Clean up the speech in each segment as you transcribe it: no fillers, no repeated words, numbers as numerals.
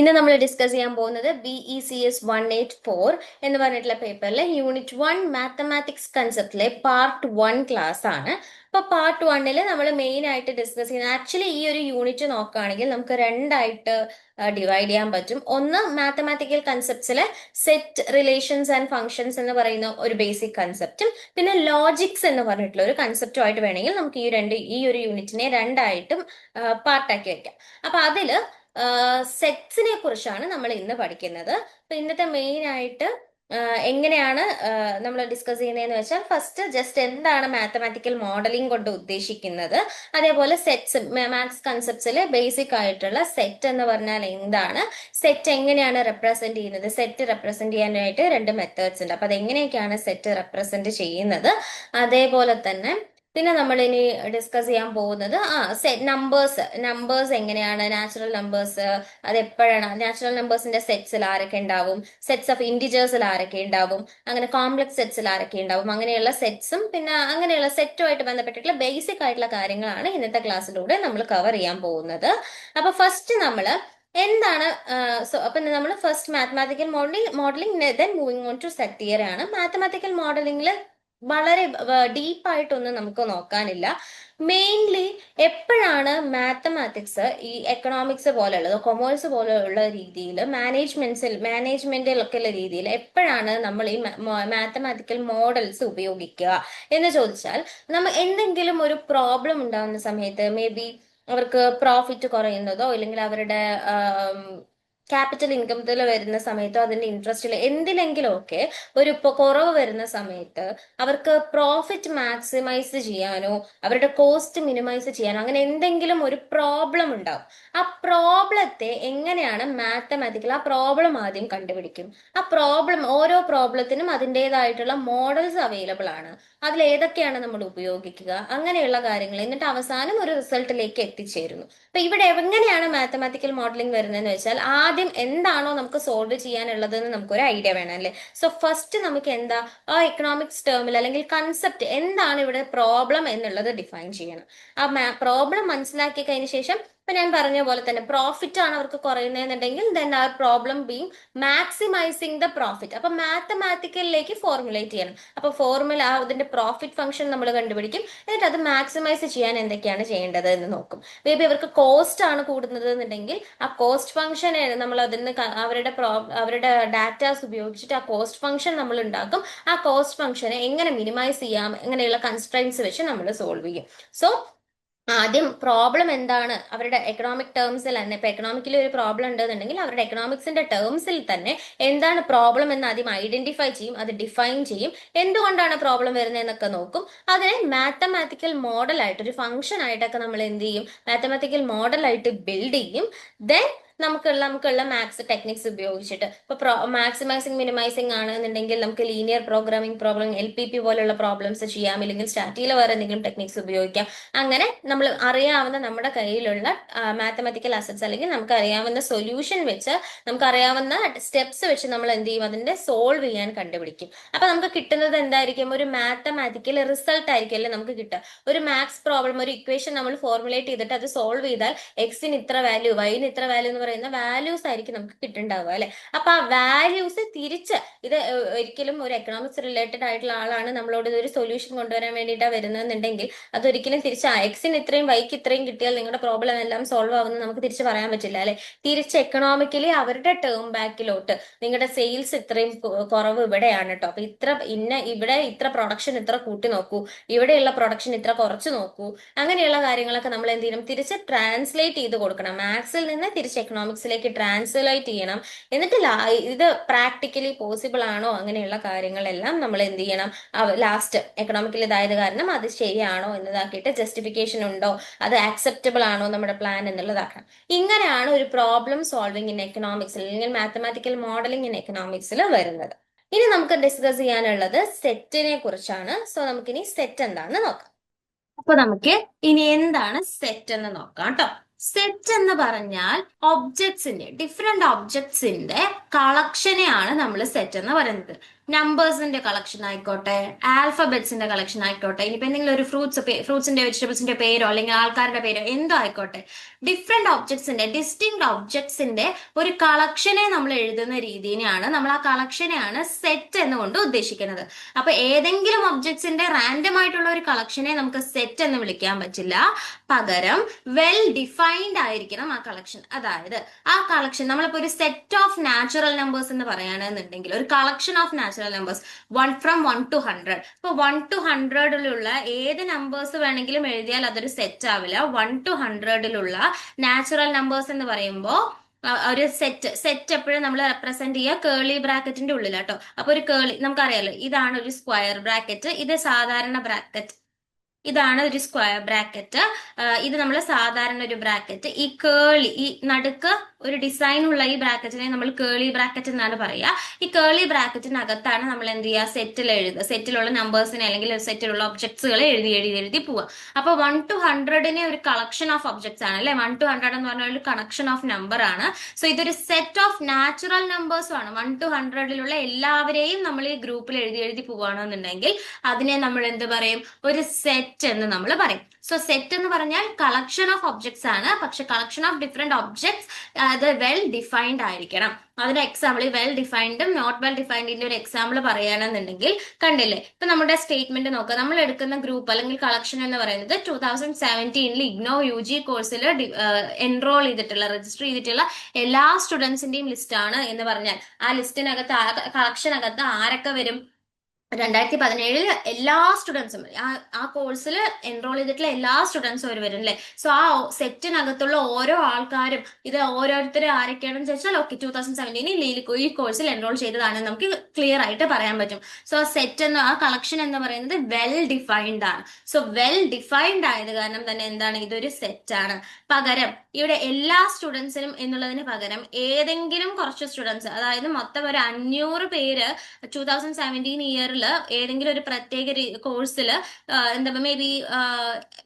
ഇന്ന് നമ്മൾ ഡിസ്കസ് ചെയ്യാൻ പോകുന്നത് BECS 184 എന്ന് പറഞ്ഞിട്ടുള്ള പേപ്പറിലെ യൂണിറ്റ് 1 മാത്തമാറ്റിക്സ് കൺസെപ്റ്റിലെ പാർട്ട് 1 ക്ലാസ് ആണ്. അപ്പൊ പാർട്ട് 1 നമ്മൾ മെയിൻ ആയിട്ട് ഡിസ്കസ് ചെയ്യുന്നത് ആക്ച്വലി ഈ ഒരു യൂണിറ്റ് നോക്കുകയാണെങ്കിൽ നമുക്ക് രണ്ടായിട്ട് ഡിവൈഡ് ചെയ്യാൻ പറ്റും. ഒന്ന് മാത്തമാറ്റിക്കൽ കൺസെപ്റ്റ്സിലെ സെറ്റ് റിലേഷൻസ് ആൻഡ് ഫങ്ഷൻസ് എന്ന് പറയുന്ന ഒരു ബേസിക് കൺസെപ്റ്റും പിന്നെ ലോജിക്സ് എന്ന് പറഞ്ഞിട്ടുള്ള ഒരു കൺസെപ്റ്റുമായിട്ട് വേണമെങ്കിൽ നമുക്ക് ഈ ഒരു യൂണിറ്റിനെ രണ്ടായിട്ടും പാർട്ടാക്കി വെക്കാം. അപ്പൊ അതില് സെറ്റ്സിനെ കുറിച്ചാണ് നമ്മൾ ഇന്ന് പഠിക്കുന്നത്. അപ്പൊ ഇന്നത്തെ മെയിൻ ആയിട്ട് എങ്ങനെയാണ് നമ്മൾ ഡിസ്കസ് ചെയ്യുന്നതെന്ന് വെച്ചാൽ ഫസ്റ്റ് ജസ്റ്റ് എന്താണ് മാത്തമാറ്റിക്കൽ മോഡലിംഗ് കൊണ്ട് ഉദ്ദേശിക്കുന്നത്, അതേപോലെ സെറ്റ്സ് മാത്സ് കൺസെപ്റ്റ്സിൽ ബേസിക് ആയിട്ടുള്ള സെറ്റ് എന്ന് പറഞ്ഞാൽ എന്താണ്, സെറ്റ് എങ്ങനെയാണ് റെപ്രസെന്റ് ചെയ്യുന്നത്, സെറ്റ് റെപ്രസെന്റ് ചെയ്യാനായിട്ട് രണ്ട് മെത്തേഡ്സ് ഉണ്ട്. അപ്പൊ അതെങ്ങനെയൊക്കെയാണ് സെറ്റ് റെപ്രസെന്റ് ചെയ്യുന്നത്, അതേപോലെ തന്നെ പിന്നെ നമ്മൾ ഇനി ഡിസ്കസ് ചെയ്യാൻ പോകുന്നത് നമ്പേഴ്സ് എങ്ങനെയാണ്, നാച്ചുറൽ നമ്പേഴ്സ് അത് എപ്പോഴാണ്, നാച്ചുറൽ നമ്പേഴ്സിന്റെ സെറ്റ്സിൽ ആരൊക്കെ ഉണ്ടാവും, സെറ്റ്സ് ഓഫ് ഇന്റിജേഴ്സിൽ ആരൊക്കെ ഉണ്ടാവും, അങ്ങനെ കോംപ്ലക്സ് സെറ്റ്സിൽ ആരൊക്കെ ഉണ്ടാവും, അങ്ങനെയുള്ള സെറ്റ്സും പിന്നെ അങ്ങനെയുള്ള സെറ്റുമായിട്ട് ബന്ധപ്പെട്ടിട്ടുള്ള ബേസിക് ആയിട്ടുള്ള കാര്യങ്ങളാണ് ഇന്നത്തെ ക്ലാസ്സിലൂടെ നമ്മൾ കവർ ചെയ്യാൻ പോകുന്നത്. അപ്പൊ ഫസ്റ്റ് നമ്മൾ എന്താണ് അപ്പൊ നമ്മൾ first mathematical modelling then moving on to set theory ആണ്. മാത്തമാറ്റിക്കൽ മോഡലിംഗിൽ വളരെ ഡീപ്പായിട്ടൊന്നും നമുക്ക് നോക്കാനില്ല. മെയിൻലി എപ്പോഴാണ് മാത്തമാറ്റിക്സ് ഈ എക്കണോമിക്സ് പോലെയുള്ളത്, കൊമേഴ്സ് പോലെയുള്ള രീതിയിൽ മാനേജ്മെന്റിലൊക്കെ ഉള്ള രീതിയിൽ എപ്പോഴാണ് നമ്മൾ ഈ മാത്തമാറ്റിക്കൽ മോഡൽസ് ഉപയോഗിക്കുക എന്ന് ചോദിച്ചാൽ, നമ്മൾ എന്തെങ്കിലും ഒരു പ്രോബ്ലം ഉണ്ടാകുന്ന സമയത്ത് മേ ബി അവർക്ക് പ്രോഫിറ്റ് കുറയുന്നതോ ഇല്ലെങ്കിൽ അവരുടെ ക്യാപിറ്റൽ ഇൻകത്തിൽ വരുന്ന സമയത്തോ അതിന്റെ ഇൻട്രസ്റ്റിൽ എന്തിലെങ്കിലും ഒക്കെ ഒരു കുറവ് വരുന്ന സമയത്ത് അവർക്ക് പ്രോഫിറ്റ് മാക്സിമൈസ് ചെയ്യാനോ അവരുടെ കോസ്റ്റ് മിനിമൈസ് ചെയ്യാനോ അങ്ങനെ എന്തെങ്കിലും ഒരു പ്രോബ്ലം ഉണ്ടാവും. ആ പ്രോബ്ലത്തെ എങ്ങനെയാണ് മാത്തമാറ്റിക്കൽ ആ പ്രോബ്ലം ആദ്യം കണ്ടുപിടിക്കും. ആ പ്രോബ്ലം ഓരോ പ്രോബ്ലത്തിനും അതിൻ്റെതായിട്ടുള്ള മോഡൽസ് അവൈലബിൾ ആണ്. അതിൽ ഏതൊക്കെയാണ് നമ്മൾ ഉപയോഗിക്കുക, അങ്ങനെയുള്ള കാര്യങ്ങൾ, എന്നിട്ട് അവസാനം ഒരു റിസൾട്ടിലേക്ക് എത്തിച്ചേരുന്നു. അപ്പൊ ഇവിടെ എങ്ങനെയാണ് മാത്തമാറ്റിക്കൽ മോഡലിംഗ് വരുന്നതെന്ന് വെച്ചാൽ ആദ്യം എന്താണോ നമുക്ക് സോൾവ് ചെയ്യാനുള്ളതെന്ന് നമുക്കൊരു ഐഡിയ വേണം അല്ലേ. സോ ഫസ്റ്റ് നമുക്ക് എന്താ ആ എക്കണോമിക്സ് ടേമിൽ അല്ലെങ്കിൽ കൺസെപ്റ്റ് എന്താണ് ഇവിടെ പ്രോബ്ലം എന്നുള്ളത് ഡിഫൈൻ ചെയ്യണം. ആ പ്രോബ്ലം മനസ്സിലാക്കി കഴിഞ്ഞ ശേഷം ഇപ്പൊ ഞാൻ പറഞ്ഞ പോലെ തന്നെ പ്രോഫിറ്റ് ആണ് അവർക്ക് കുറയുന്നതെന്നുണ്ടെങ്കിൽ ദെൻ ആ problem being maximising the profit. അപ്പൊ മാത്തമാറ്റിക്കലിലേക്ക് ഫോർമുലേറ്റ് ചെയ്യണം. അപ്പൊ ഫോർമുല അതിന്റെ പ്രോഫിറ്റ് ഫംഗ്ഷൻ നമ്മൾ കണ്ടുപിടിക്കും, എന്നിട്ട് അത് മാക്സിമൈസ് ചെയ്യാൻ എന്തൊക്കെയാണ് ചെയ്യേണ്ടത് എന്ന് നോക്കും. മേ ബി അവർക്ക് കോസ്റ്റ് ആണ് കൂടുന്നത് എന്നുണ്ടെങ്കിൽ ആ കോസ്റ്റ് ഫംഗ്ഷൻ നമ്മൾ അതിന് അവരുടെ ഡാറ്റാസ് ഉപയോഗിച്ചിട്ട് ആ കോസ്റ്റ് ഫംഗ്ഷൻ നമ്മൾ ഉണ്ടാക്കും. ആ കോസ്റ്റ് ഫംഗ്ഷനെ എങ്ങനെ മിനിമൈസ് ചെയ്യാം അങ്ങനെയുള്ള കൺസ്ട്രെയിൻസ് വെച്ച് നമ്മൾ സോൾവ് ചെയ്യും. സോ ആദ്യം പ്രോബ്ലം എന്താണ് അവരുടെ എക്കണോമിക് ടേംസിൽ തന്നെ, ഇപ്പൊ എക്കണോമിക്കലി ഒരു പ്രോബ്ലം ഉണ്ടെന്നുണ്ടെങ്കിൽ അവരുടെ എക്കണോമിക്സിന്റെ ടേംസിൽ തന്നെ എന്താണ് പ്രോബ്ലം എന്ന് ആദ്യം ഐഡന്റിഫൈ ചെയ്യും, അത് ഡിഫൈൻ ചെയ്യും, എന്തുകൊണ്ടാണ് പ്രോബ്ലം വരുന്നത് എന്നൊക്കെ നോക്കും. അതിനെ മാത്തമാറ്റിക്കൽ മോഡൽ ആയിട്ട് ഒരു ഫംഗ്ഷൻ ആയിട്ടൊക്കെ നമ്മൾ എന്ത് ചെയ്യും, മാത്തമാറ്റിക്കൽ മോഡൽ ആയിട്ട് ബിൽഡ് ചെയ്യും. ദെൻ നമുക്കുള്ള മാത്സ് ടെക്നിക്സ് ഉപയോഗിച്ചിട്ട് ഇപ്പൊ മാക്സിമൈസിങ് മിനിമൈസിങ് ആണെന്നുണ്ടെങ്കിൽ നമുക്ക് ലീനിയർ പ്രോഗ്രാമിംഗ് പ്രോബ്ലം LPP പോലുള്ള പ്രോബ്ലംസ് ചെയ്യാം, ഇല്ലെങ്കിൽ സ്റ്റാറ്റിയിലെ വേറെ എന്തെങ്കിലും ടെക്നിക്സ് ഉപയോഗിക്കാം. അങ്ങനെ നമ്മൾ അറിയാവുന്ന നമ്മുടെ കയ്യിലുള്ള മാത്തമാറ്റിക്കൽ അസറ്റ്സ് അല്ലെങ്കിൽ നമുക്ക് അറിയാവുന്ന സൊല്യൂഷൻ വെച്ച് നമുക്ക് അറിയാവുന്ന സ്റ്റെപ്സ് വെച്ച് നമ്മൾ എന്ത് ചെയ്യും, അതിന്റെ സോൾവ് ചെയ്യാൻ കണ്ടുപിടിക്കും. അപ്പൊ നമുക്ക് കിട്ടുന്നത് എന്തായിരിക്കും, ഒരു മാത്തമാറ്റിക്കൽ റിസൾട്ട് ആയിരിക്കും അല്ലേ നമുക്ക് കിട്ടുക. ഒരു മാത്സ് പ്രോബ്ലം ഒരു ഇക്വേഷൻ നമ്മൾ ഫോർമുലേറ്റ് ചെയ്തിട്ട് അത് സോൾവ് ചെയ്താൽ എക്സിന് ഇത്ര വാല്യൂ, വൈന് ഇത്ര വാല്യൂ എന്ന് പറയുന്ന വാല്യൂസ് ആയിരിക്കും നമുക്ക് കിട്ടുന്നുണ്ടാവുക അല്ലെ. അപ്പൊ ആ വാല്യൂസ് തിരിച്ച് ഇത് ഒരിക്കലും ഒരു എക്കണോമിക്സ് റിലേറ്റഡ് ആയിട്ടുള്ള ആളാണ് നമ്മളോട് ഇതൊരു സൊല്യൂഷൻ കൊണ്ടുവരാൻ വേണ്ടിയിട്ടാണ് വരുന്നതെന്നുണ്ടെങ്കിൽ അതൊരിക്കലും തിരിച്ച് എക്സിന് ഇത്രയും വൈക്ക് ഇത്രയും കിട്ടിയാൽ നിങ്ങളുടെ പ്രോബ്ലം എല്ലാം സോൾവ് ആവുന്നത് നമുക്ക് തിരിച്ച് പറയാൻ പറ്റില്ല അല്ലെ. തിരിച്ച് എക്കണോമിക്കലി അവരുടെ ടേം ബാക്കിലോട്ട് നിങ്ങളുടെ സെയിൽസ് ഇത്രയും കുറവ് ഇവിടെയാണ് കേട്ടോ, അപ്പൊ ഇവിടെ ഇത്ര പ്രൊഡക്ഷൻ ഇത്ര കൂട്ടി നോക്കൂ, ഇവിടെയുള്ള പ്രൊഡക്ഷൻ ഇത്ര കുറച്ച് നോക്കൂ, അങ്ങനെയുള്ള കാര്യങ്ങളൊക്കെ നമ്മൾ എന്ത് ചെയ്യണം, തിരിച്ച് ട്രാൻസ്ലേറ്റ് ചെയ്ത് കൊടുക്കണം. മാത്സിൽ നിന്ന് തിരിച്ച് എക്കണോമിക്സിലേക്ക് ട്രാൻസ്ലേറ്റ് ചെയ്യണം. എന്നിട്ട് ഇത് പ്രാക്ടിക്കലി പോസിബിൾ ആണോ അങ്ങനെയുള്ള കാര്യങ്ങളെല്ലാം നമ്മൾ എന്ത് ചെയ്യണം, ലാസ്റ്റ് എക്കണോമിക്കൽ ഇതായത് കാരണം അത് ശരിയാണോ എന്നതാക്കിയിട്ട് ജസ്റ്റിഫിക്കേഷൻ ഉണ്ടോ, അത് ആക്സെപ്റ്റബിൾ ആണോ നമ്മുടെ പ്ലാൻ എന്നുള്ളതാക്കണം. ഇങ്ങനെയാണ് ഒരു പ്രോബ്ലം സോൾവിങ് ഇൻ എക്കണോമിക്സിൽ അല്ലെങ്കിൽ മാത്തമാറ്റിക്കൽ മോഡലിംഗ് ഇൻ എക്കണോമിക്സിൽ വരുന്നത്. ഇനി നമുക്ക് ഡിസ്കസ് ചെയ്യാനുള്ളത് സെറ്റിനെ കുറിച്ചാണ്. സോ നമുക്കിനി സെറ്റ് എന്താണെന്ന് നോക്കാം. അപ്പൊ നമുക്ക് ഇനി എന്താണ് സെറ്റ് എന്ന് നോക്കാം കേട്ടോ. സെറ്റ് എന്ന് പറഞ്ഞാൽ ഡിഫറെന്റ് ഒബ്ജക്ട്സിന്റെ കളക്ഷനെയാണ് നമ്മൾ സെറ്റ് എന്ന് പറയുന്നത്. നമ്പേഴ്സിന്റെ കളക്ഷൻ ആയിക്കോട്ടെ, ആൽഫബറ്റ്സിന്റെ കളക്ഷൻ ആയിക്കോട്ടെ, ഇനിയിപ്പോ എന്തെങ്കിലും ഒരു ഫ്രൂട്ട്സിന്റെ വെജിറ്റബിൾസിന്റെ പേരോ അല്ലെങ്കിൽ ആൾക്കാരുടെ പേരോ എന്തോ ആയിക്കോട്ടെ, ഡിഫറെന്റ് ഒബ്ജക്ട്സിന്റെ ഡിസ്റ്റിങ് ഒബ്ജക്ട്സിന്റെ ഒരു കളക്ഷനെ നമ്മൾ എഴുതുന്ന രീതിയാണ് നമ്മൾ ആ കളക്ഷനെയാണ് സെറ്റ് എന്നുകൊണ്ട് ഉദ്ദേശിക്കുന്നത്. അപ്പൊ ഏതെങ്കിലും ഒബ്ജക്ട്സിന്റെ റാൻഡം ആയിട്ടുള്ള ഒരു കളക്ഷനെ നമുക്ക് സെറ്റ് എന്ന് വിളിക്കാൻ പറ്റില്ല. പകരം വെൽ ഡിഫൈൻഡ് ആയിരിക്കണം ആ കളക്ഷൻ. അതായത് ആ കളക്ഷൻ നമ്മളിപ്പോ ഒരു സെറ്റ് ഓഫ് നാച്ചുറൽ നമ്പേഴ്സ് എന്ന് പറയുകയാണെന്നുണ്ടെങ്കിൽ ഒരു collection of natural numbers from 1 to 100. ഇപ്പൊ 1 to 100 ഏത് നമ്പേഴ്സ് വേണമെങ്കിലും എഴുതിയാൽ അതൊരു സെറ്റ് ആവില്ല. 1 to 100 നാച്ചുറൽ നമ്പേഴ്സ് എന്ന് പറയുമ്പോൾ ഒരു സെറ്റ് എപ്പോഴും നമ്മൾ റെപ്രസെന്റ് ചെയ്യുക കേളി ബ്രാക്കറ്റിന്റെ ഉള്ളിലാട്ടോ. അപ്പൊ ഒരു കേളി നമുക്കറിയാലോ, ഇതാണ് ഒരു സ്ക്വയർ ബ്രാക്കറ്റ്, ഇത് സാധാരണ ബ്രാക്കറ്റ്, ഇതാണ് ഒരു സ്ക്വയർ ബ്രാക്കറ്റ്, ഇത് നമ്മൾ സാധാരണ ഒരു ബ്രാക്കറ്റ്. ഈ കേളി, ഈ നടുക്ക് ഒരു ഡിസൈൻ ഉള്ള ഈ ബ്രാക്കറ്റിനെ നമ്മൾ കേളി ബ്രാക്കറ്റ് എന്നാണ് പറയുക. ഈ കേളി ബ്രാക്കറ്റിനകത്താണ് നമ്മൾ എന്ത് ചെയ്യുക, സെറ്റിൽ എഴുതുക. സെറ്റിലുള്ള നമ്പേഴ്സിനെ അല്ലെങ്കിൽ സെറ്റിലുള്ള ഒബ്ജക്ട്സുകളെ എഴുതി പോവുക. അപ്പൊ 1 to 100 ഒരു കളക്ഷൻ ഓഫ് ഒബ്ജക്ട്സ് ആണ് അല്ലെ. 1 to 100 എന്ന് പറഞ്ഞാൽ ഒരു കളക്ഷൻ ഓഫ് നമ്പർ ആണ്. സോ ഇതൊരു സെറ്റ് ഓഫ് നാച്ചുറൽ നമ്പേഴ്സും ആണ്. 1 to 100 എല്ലാവരെയും നമ്മൾ ഈ ഗ്രൂപ്പിൽ എഴുതി പോവുകയാണെന്നുണ്ടെങ്കിൽ അതിനെ നമ്മൾ എന്ത് പറയും, ഒരു സെറ്റ് എന്ന് നമ്മൾ പറയും. സോ സെറ്റ് എന്ന് പറഞ്ഞാൽ കളക്ഷൻ ഓഫ് ഒബ്ജക്ട്സ് ആണ്. പക്ഷെ കളക്ഷൻ ഓഫ് ഡിഫറെന്റ് ഒബ്ജക്ട്സ് അത് വെൽ ഡിഫൈൻഡ് ആയിരിക്കണം. അതിന്റെ എക്സാമ്പിൾ വെൽ ഡിഫൈൻഡും നോട്ട് വെൽ ഡിഫൈൻഡിന്റെ ഒരു എക്സാമ്പിൾ പറയുകയാണെന്നുണ്ടെങ്കിൽ കണ്ടില്ലേ, ഇപ്പൊ നമ്മുടെ സ്റ്റേറ്റ്മെന്റ് നോക്കുക. നമ്മൾ എടുക്കുന്ന ഗ്രൂപ്പ് അല്ലെങ്കിൽ കളക്ഷൻ എന്ന് പറയുന്നത് 2017 ഇഗ്നോ UG കോഴ്സിൽ എൻറോൾ ചെയ്തിട്ടുള്ള രജിസ്റ്റർ ചെയ്തിട്ടുള്ള എല്ലാ സ്റ്റുഡൻസിന്റെയും ലിസ്റ്റ് ആണ് എന്ന് പറഞ്ഞാൽ ആ ലിസ്റ്റിനകത്ത് കളക്ഷനകത്ത് ആരൊക്കെ വരും, 2017 എല്ലാ സ്റ്റുഡൻസും ആ കോഴ്സിൽ എൻറോൾ ചെയ്തിട്ടുള്ള എല്ലാ സ്റ്റുഡൻസും അവർ വരും അല്ലെ. സോ ആ സെറ്റിനകത്തുള്ള ഓരോ ആൾക്കാരും ഇത് ഓരോരുത്തരും ആരൊക്കെയാണെന്ന് ചോദിച്ചാൽ ഓക്കെ 2017 ഈ കോഴ്സിൽ എൻറോൾ ചെയ്തതാണെന്ന് നമുക്ക് ക്ലിയർ ആയിട്ട് പറയാൻ പറ്റും. സോ സെറ്റ് എന്ന ആ കളക്ഷൻ എന്ന് പറയുന്നത് വെൽ ഡിഫൈൻഡ് ആണ്. സോ വെൽ ഡിഫൈൻഡ് ആയത് കാരണം തന്നെ എന്താണ്, ഇതൊരു സെറ്റ് ആണ്. പകരം ഇവിടെ എല്ലാ സ്റ്റുഡൻസിനും എന്നുള്ളതിന് പകരം ഏതെങ്കിലും കുറച്ച് സ്റ്റുഡൻസ്, അതായത് മൊത്തം ഒരു 500 പേര് 2017 ഇയറിൽ ഏതെങ്കിലും ഒരു പ്രത്യേക കോഴ്സിൽ എന്താ മേ ബി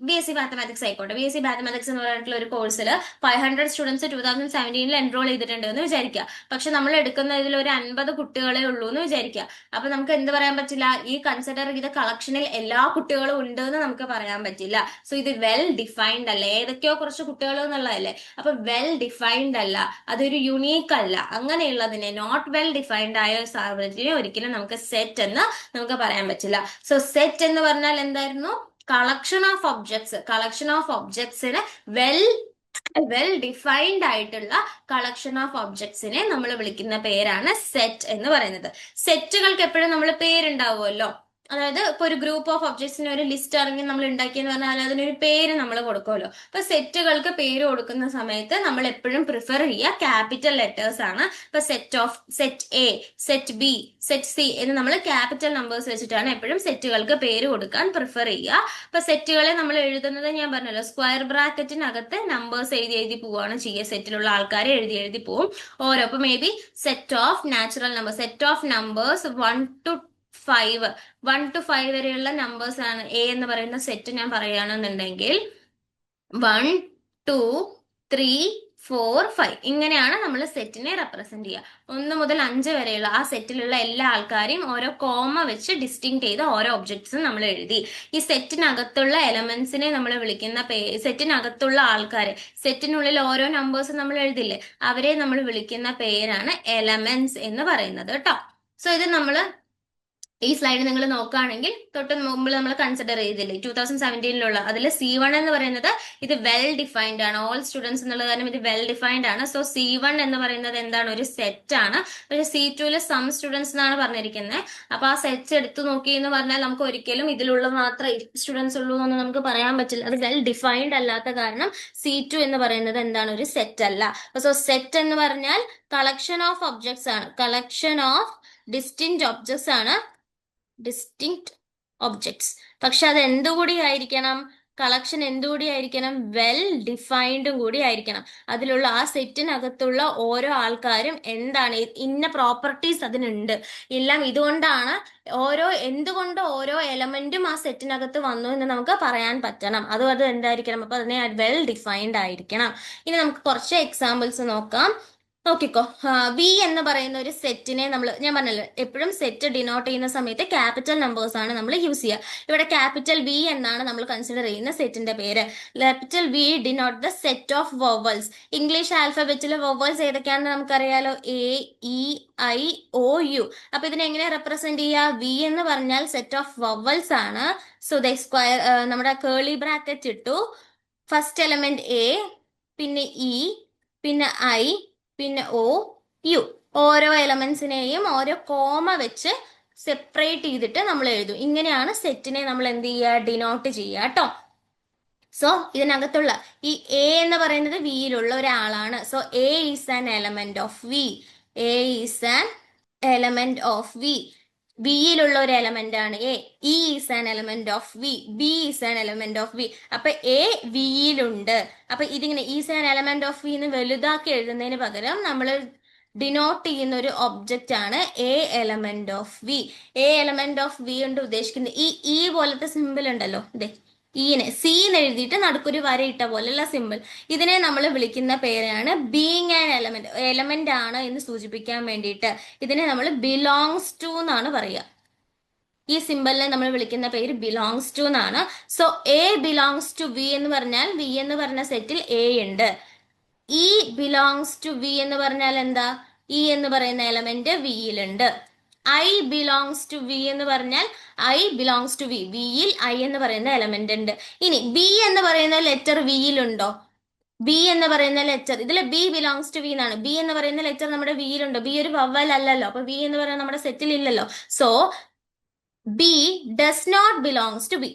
BSc മാത്തമാറ്റിക്സ് ആയിക്കോട്ടെ, BSc മാത്തമാറ്റിക്സ് എന്ന് പറഞ്ഞിട്ടുള്ള ഒരു കോഴ്സിൽ 500 സ്റ്റുഡൻസ് 2017 എൻറോൾ ചെയ്തിട്ടുണ്ട് എന്ന് വിചാരിക്കുക. പക്ഷെ നമ്മൾ എടുക്കുന്ന ഇതിൽ ഒരു 50 കുട്ടികളെ ഉള്ളൂ എന്ന് വിചാരിക്കുക. അപ്പൊ നമുക്ക് എന്ത് പറയാൻ പറ്റില്ല, ഈ കൺസിഡർ ചെയ്ത കളക്ഷനിൽ എല്ലാ കുട്ടികളും ഉണ്ട് എന്ന് നമുക്ക് പറയാൻ പറ്റില്ല. സോ ഇത് വെൽ ഡിഫൈൻഡ് അല്ല, ഏതൊക്കെയോ കുറച്ച് കുട്ടികൾ എന്നുള്ളതല്ലേ. അപ്പൊ വെൽ ഡിഫൈൻഡ് അല്ല, അതൊരു യുണീക്ക് അല്ല. അങ്ങനെയുള്ളതിനെ നോട്ട് വെൽ ഡിഫൈൻഡ് ആയ സാഹചര്യം ഒരിക്കലും നമുക്ക് സെറ്റ് എന്ന് നമുക്ക് പറയാൻ പറ്റില്ല. സോ സെറ്റ് എന്ന് പറഞ്ഞാൽ എന്തായിരുന്നു, collection of objects. Collection of ഒബ്ജക്ട്സിന് വെൽ ഡിഫൈൻഡ് ആയിട്ടുള്ള കളക്ഷൻ ഓഫ് ഒബ്ജക്ട്സിനെ നമ്മൾ വിളിക്കുന്ന പേരാണ് സെറ്റ് എന്ന് പറയുന്നത്. സെറ്റുകൾക്ക് എപ്പോഴും നമ്മൾ പേരുണ്ടാവുമല്ലോ. അതായത് ഇപ്പൊ ഒരു ഗ്രൂപ്പ് ഓഫ് ഒബ്ജക്ട്സിന് ഒരു ലിസ്റ്റ് ഇറങ്ങി നമ്മൾ ഉണ്ടാക്കിയെന്ന് പറഞ്ഞാൽ അതിനൊരു പേര് നമ്മൾ കൊടുക്കുമല്ലോ. അപ്പൊ സെറ്റുകൾക്ക് പേര് കൊടുക്കുന്ന സമയത്ത് നമ്മൾ എപ്പോഴും പ്രിഫർ ചെയ്യുക ക്യാപിറ്റൽ ലെറ്റേഴ്സ് ആണ്. ഇപ്പൊ set A, set B, set C എന്ന് നമ്മൾ ക്യാപിറ്റൽ നമ്പേഴ്സ് വെച്ചിട്ടാണ് എപ്പോഴും സെറ്റുകൾക്ക് പേര് കൊടുക്കാൻ പ്രിഫർ ചെയ്യുക. അപ്പൊ സെറ്റുകളെ നമ്മൾ എഴുതുന്നത് ഞാൻ പറഞ്ഞല്ലോ, സ്ക്വയർ ബ്രാക്കറ്റിനകത്ത് നമ്പേഴ്സ് എഴുതി പോവുകയാണ് ചെയ്യുക. സെറ്റിലുള്ള ആൾക്കാരെ എഴുതി പോവും ഓരോ. അപ്പൊ may be set of natural number, set of numbers 1 to 5 വരെയുള്ള നമ്പേഴ്സ് ആണ് A എന്ന് പറയുന്ന സെറ്റ് ഞാൻ പറയുകയാണെന്നുണ്ടെങ്കിൽ 1 2 3 4 5 ഇങ്ങനെയാണ് നമ്മൾ സെറ്റിനെ റെപ്രസെന്റ് ചെയ്യുക. 1 മുതൽ 5 വരെയുള്ള ആ സെറ്റിലുള്ള എല്ലാ ആൾക്കാരെയും ഓരോ കോമ വെച്ച് ഡിസ്റ്റിങ് ചെയ്ത് ഓരോ ഒബ്ജക്ട്സും നമ്മൾ എഴുതി. ഈ സെറ്റിനകത്തുള്ള എലമെന്റ്സിനെ നമ്മൾ വിളിക്കുന്ന സെറ്റിനകത്തുള്ള ആൾക്കാരെ, സെറ്റിനുള്ളിൽ ഓരോ നമ്പേഴ്സും നമ്മൾ എഴുതില്ലേ, അവരെ നമ്മൾ വിളിക്കുന്ന പേരാണ് എലമെന്റ്സ് എന്ന് പറയുന്നത് കേട്ടോ. സോ ഇത് നമ്മൾ ഈ സ്ലൈഡ് നിങ്ങൾ നോക്കുകയാണെങ്കിൽ തൊട്ട് മുമ്പ് നമ്മൾ കൺസിഡർ ചെയ്തില്ലേ 2017 അതിൽ C1 എന്ന് പറയുന്നത് ഇത് വെൽ ഡിഫൈൻഡ് ആണ്. ഓൾ സ്റ്റുഡൻസ് എന്നുള്ള കാരണം ഇത് വെൽ ഡിഫൈൻഡ് ആണ്. സോ C1 എന്ന് പറയുന്നത് എന്താണ്, ഒരു സെറ്റ് ആണ്. പക്ഷെ C2 സം സ്റ്റുഡൻസ് എന്നാണ് പറഞ്ഞിരിക്കുന്നത്. അപ്പൊ ആ സെറ്റ് എടുത്തു നോക്കി എന്ന് പറഞ്ഞാൽ നമുക്ക് ഒരിക്കലും ഇതിലുള്ള മാത്രം സ്റ്റുഡൻസ് ഉള്ളൂ എന്ന് നമുക്ക് പറയാൻ പറ്റില്ല. അത് വെൽ ഡിഫൈൻഡ് അല്ലാത്ത കാരണം C2 എന്ന് പറയുന്നത് എന്താണ്, ഒരു സെറ്റ് അല്ല. സോ സെറ്റ് എന്ന് പറഞ്ഞാൽ കളക്ഷൻ ഓഫ് ഒബ്ജക്ട്സ് ആണ്, കളക്ഷൻ ഓഫ് ഡിസ്റ്റിങ്ക്റ്റ് ഒബ്ജക്ട്സ് ആണ്, ഡിസ്റ്റിങ്ക്റ്റ് ഒബ്ജക്ട്സ്. പക്ഷെ അത് എന്തുകൂടി ആയിരിക്കണം, കളക്ഷൻ എന്തുകൂടി ആയിരിക്കണം, വെൽ ഡിഫൈൻഡും കൂടി ആയിരിക്കണം. അതിലുള്ള ആ സെറ്റിനകത്തുള്ള ഓരോ ആൾക്കാരും എന്താണ്, ഇന്ന പ്രോപ്പർട്ടീസ് അതിനുണ്ട് എല്ലാം. ഇതുകൊണ്ടാണ് എന്തുകൊണ്ട് ഓരോ എലമെന്റും ആ സെറ്റിനകത്ത് വന്നു എന്ന് നമുക്ക് പറയാൻ പറ്റണം. അത് എന്തായിരിക്കണം, അപ്പൊ അതിനെ വെൽ ഡിഫൈൻഡ് ആയിരിക്കണം. ഇനി നമുക്ക് കുറച്ച് എക്സാമ്പിൾസ് നോക്കാം. നോക്കിക്കോ, വി എന്ന് പറയുന്ന ഒരു സെറ്റിനെ ഞാൻ പറഞ്ഞല്ലോ എപ്പോഴും സെറ്റ് ഡിനോട്ട് ചെയ്യുന്ന സമയത്ത് ക്യാപിറ്റൽ നമ്പേഴ്സ് ആണ് നമ്മൾ യൂസ് ചെയ്യുക. ഇവിടെ ക്യാപിറ്റൽ വി എന്നാണ് നമ്മൾ കൺസിഡർ ചെയ്യുന്ന സെറ്റിന്റെ പേര്. Capital V denote the set of vowels. English ആൽഫബറ്റിലെ വൊവൽസ് ഏതൊക്കെയാണെന്ന് നമുക്കറിയാലോ, A, E, I, O, U. അപ്പൊ ഇതിനെ എങ്ങനെ റെപ്രസെന്റ് ചെയ്യുക? വി എന്ന് പറഞ്ഞാൽ സെറ്റ് ഓഫ് വൊവൽസ് ആണ്. സോ ദ സ്ക്വയർ, നമ്മുടെ കേളി ബ്രാക്കറ്റ് ഇട്ടു. ഫസ്റ്റ് എലമെന്റ് എ, പിന്നെ ഇ, പിന്നെ ഐ, പിന്നെ ഒ, യു. ഓരോ എലമെന്റ്സിനെയും ഓരോ കോമ വെച്ച് സെപ്പറേറ്റ് ചെയ്തിട്ട് നമ്മൾ എഴുതും. ഇങ്ങനെയാണ് സെറ്റിനെ നമ്മൾ എന്ത് ചെയ്യുക? ഡിനോട്ട് ചെയ്യുക കേട്ടോ. സോ ഇതിനകത്തുള്ള ഈ എ എന്ന് പറയുന്നത് വിയിലുള്ള ഒരാളാണ്. So A is an element of V. A is an element of V. ബിയിലുള്ള ഒരു എലമെന്റ് ആണ് A. E is an element of V. B is an element of V. അപ്പൊ എ വിയിലുണ്ട്. അപ്പൊ ഇതിങ്ങനെ is an element of V എന്ന് വലുതാക്കി എഴുതുന്നതിന് പകരം നമ്മൾ ഡിനോട്ട് ചെയ്യുന്ന ഒരു ഒബ്ജക്റ്റ് ആണ് a element of V. A element of V കൊണ്ട് ഉദ്ദേശിക്കുന്നത് ഈ ഇ പോലത്തെ സിമ്പിൾ ഉണ്ടല്ലോ, ഇതേ ഈനെ സി എന്ന് എഴുതിയിട്ട് നടുക്കൊരു വരയിട്ട പോലെയുള്ള സിമ്പിൾ, ഇതിനെ നമ്മൾ വിളിക്കുന്ന പേരാണ് ബീങ് ആൻ എലമെന്റ്. എലമെന്റ് ആണ് എന്ന് സൂചിപ്പിക്കാൻ വേണ്ടിയിട്ട് ഇതിനെ നമ്മൾ ബിലോങ്സ് ടു എന്നാണ് പറയുക. ഈ സിമ്പിളിനെ നമ്മൾ വിളിക്കുന്ന പേര് ബിലോങ്സ് ടു എന്നാണ്. So A belongs to V എന്ന് പറഞ്ഞാൽ വി എന്ന് പറഞ്ഞ സെറ്റിൽ എ ഉണ്ട്. ഇ ബിലോങ്സ് ടു വി എന്ന് പറഞ്ഞാൽ എന്താ? ഇ എന്ന് പറയുന്ന element വിയിലുണ്ട്. I belongs to V എന്ന് പറഞ്ഞാൽ ഐ ബിലോങ്സ് ടു വി. വിയിൽ ഐ എന്ന് പറയുന്ന എലമെന്റ് ഉണ്ട്. ഇനി ബി എന്ന് പറയുന്ന ലെറ്റർ വിയിലുണ്ടോ? ബി എന്ന് പറയുന്ന ലെറ്റർ ഇതിൽ ബി ബിലോങ്സ് ടു വി എന്നാണ്. ബി എന്ന് പറയുന്ന ലെറ്റർ നമ്മുടെ വിയിലുണ്ടോ? ബി ഒരു വവ്വൽ അല്ലല്ലോ, അപ്പൊ ബി എന്ന് പറയുന്നത് നമ്മുടെ സെറ്റിൽ ഇല്ലല്ലോ. So B does not belongs to B.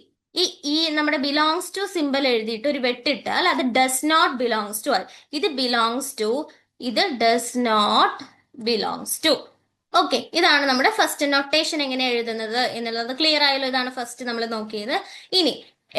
ഈ നമ്മുടെ ബിലോങ്സ് ടു സിമ്പിൾ എഴുതിയിട്ട് ഒരു വെട്ടിട്ടാൽ അത് ഡസ് നോട്ട് ബിലോങ്സ് ടു. ഇത് ബിലോങ്സ് ടു, ഇത് does not belongs to. Okay, ഇതാണ് നമ്മുടെ ഫസ്റ്റ് നൊട്ടേഷൻ എങ്ങനെ എഴുതുന്നത് എന്നുള്ളത് ക്ലിയർ ആയല്ലോ. ഇതാണ് ഫസ്റ്റ് നമ്മൾ നോക്കിയത്. ഇനി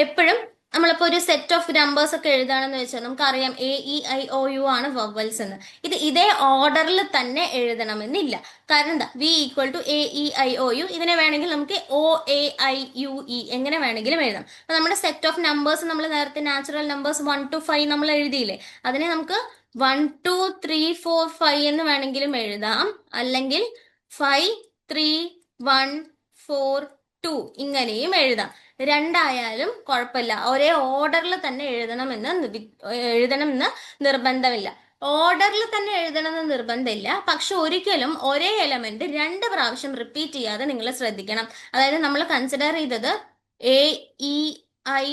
എപ്പോഴും നമ്മളിപ്പോ ഒരു സെറ്റ് ഓഫ് നമ്പേഴ്സ് ഒക്കെ എഴുതാണെന്ന് വെച്ചാൽ നമുക്കറിയാം A, E, I, O, U ആണ് വവൽസ് എന്ന്. ഇത് ഇതേ ഓർഡറിൽ തന്നെ എഴുതണമെന്നില്ല. കാരണം എന്താ? V equal to A, E, I, O, U. ഇതിനെ വേണമെങ്കിൽ നമുക്ക് O, A, I, U, E എങ്ങനെ വേണമെങ്കിലും എഴുതാം. അപ്പൊ നമ്മുടെ സെറ്റ് ഓഫ് നമ്പേഴ്സ് നമ്മൾ നേരത്തെ നാച്ചുറൽ നമ്പേഴ്സ് 1 to 5 നമ്മൾ എഴുതിയില്ലേ, അതിനെ നമുക്ക് 1 2 3 4 5 എന്ന് വേണമെങ്കിലും എഴുതാം. അല്ലെങ്കിൽ 5 3 1 4 2 ഇങ്ങനെയും എഴുതാം. രണ്ടായാലും കുഴപ്പമില്ല. ഒരേ ഓർഡറിൽ തന്നെ എഴുതണമെന്ന് നിർബന്ധമില്ല. ഓർഡറിൽ തന്നെ എഴുതണമെന്ന് നിർബന്ധമില്ല. പക്ഷെ ഒരിക്കലും ഒരേ എലമെന്റ് 2 പ്രാവശ്യം റിപ്പീറ്റ് ചെയ്യാതെ നിങ്ങൾ ശ്രദ്ധിക്കണം. അതായത് നമ്മൾ കൺസിഡർ ചെയ്തത് A, E, I,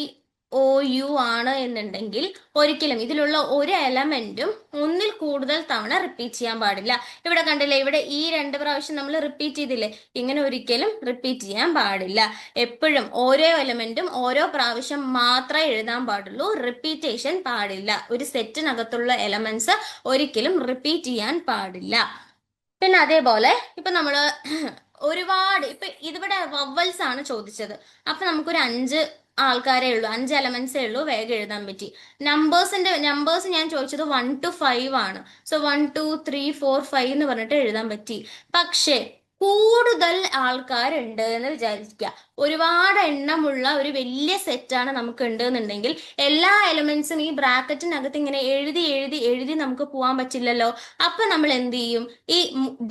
O, U ആണ് എന്നുണ്ടെങ്കിൽ ഒരിക്കലും ഇതിലുള്ള ഒരു എലമെന്റും ഒന്നിൽ കൂടുതൽ തവണ റിപ്പീറ്റ് ചെയ്യാൻ പാടില്ല. ഇവിടെ കണ്ടില്ലേ, ഇവിടെ ഈ 2 പ്രാവശ്യം നമ്മൾ റിപ്പീറ്റ് ചെയ്തില്ലേ, ഇങ്ങനെ ഒരിക്കലും റിപ്പീറ്റ് ചെയ്യാൻ പാടില്ല. എപ്പോഴും ഓരോ എലമെന്റും ഓരോ പ്രാവശ്യം മാത്രമേ എഴുതാൻ പാടുള്ളൂ. റിപ്പീറ്റേഷൻ പാടില്ല. ഒരു സെറ്റിനകത്തുള്ള എലമെന്റ്സ് ഒരിക്കലും റിപ്പീറ്റ് ചെയ്യാൻ പാടില്ല. പിന്നെ അതേപോലെ ഇപ്പൊ നമ്മള് ഒരുപാട് ഇപ്പൊ ഇതിവിടെ വവൽസ് ആണ് ചോദിച്ചത്. അപ്പൊ നമുക്കൊരു 5 ആൾക്കാരേ ഉള്ളൂ, 5 എലമെന്റ്സേ ഉള്ളൂ, വേഗം എഴുതാൻ പറ്റി. നമ്പേഴ്സ് ഞാൻ ചോദിച്ചത് 1 to 5 ആണ്. സോ 1 2 3 4 5 എന്ന് പറഞ്ഞിട്ട് എഴുതാൻ പറ്റി. പക്ഷേ കൂടുതൽ ആൾക്കാരുണ്ട് എന്ന് വിചാരിക്കുക. ഒരുപാട് എണ്ണമുള്ള ഒരു വലിയ സെറ്റാണ് നമുക്ക് ഉണ്ട് എന്നുണ്ടെങ്കിൽ എല്ലാ എലിമെന്റ്സും ഈ ബ്രാക്കറ്റിനകത്ത് ഇങ്ങനെ എഴുതി എഴുതി എഴുതി നമുക്ക് പോകാൻ പറ്റില്ലല്ലോ. അപ്പൊ നമ്മൾ എന്ത് ചെയ്യും? ഈ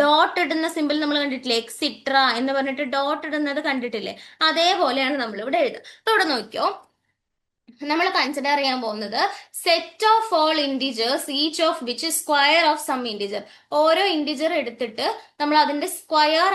ഡോട്ട് ഇടുന്ന സിമ്പിൾ നമ്മൾ കണ്ടിട്ടില്ലേ, എക്സിട്ര എന്ന് പറഞ്ഞിട്ട് ഡോട്ട് ഇടുന്നത് കണ്ടിട്ടില്ലേ? അതേപോലെയാണ് നമ്മൾ ഇവിടെ എഴുതുക. അപ്പൊ ഇവിടെ നോക്കിയോ, നമ്മൾ കൺസിഡർ ചെയ്യാൻ പോകുന്നത് set of all integers each of which square of some integer. ഓരോ ഇൻഡിജർ എടുത്തിട്ട് നമ്മൾ അതിന്റെ സ്ക്വയർ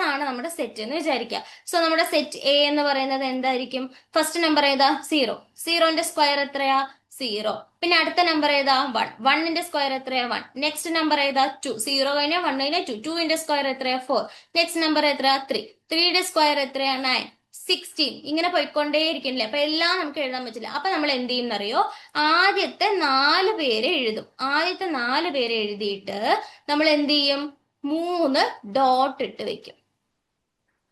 ആണ് നമ്മുടെ സെറ്റ് എന്ന് വിചാരിക്കുക. സോ നമ്മുടെ സെറ്റ് എ എന്ന് പറയുന്നത് എന്തായിരിക്കും? ഫസ്റ്റ് നമ്പർ ഏതാ? 0. 0ന്റെ സ്ക്വയർ എത്രയാ? 0. പിന്നെ അടുത്ത നമ്പർ ഏതാ? 1. 1ന്റെ സ്ക്വയർ എത്രയാ? 1. നെക്സ്റ്റ് നമ്പർ ഏതാ? 2. 0 കഴിഞ്ഞാൽ 1 കഴിഞ്ഞാൽ 2. 2ന്റെ സ്ക്വയർ എത്രയാ? 4. നെക്സ്റ്റ് നമ്പർ എത്രയാ? 3. 3യുടെ സ്ക്വയർ എത്രയാ? 9. 16. ഇങ്ങനെ പോയിക്കൊണ്ടേയിരിക്കണില്ലേ? അപ്പൊ എല്ലാം നമുക്ക് എഴുതാൻ പറ്റില്ല. അപ്പൊ നമ്മൾ എന്ത് ചെയ്യുന്നറിയോ? ആദ്യത്തെ 4 പേരെ എഴുതും. ആദ്യത്തെ 4 പേരെ എഴുതിയിട്ട് നമ്മൾ എന്ത് ചെയ്യും? 3 ഡോട്ട് ഇട്ട് വെക്കും.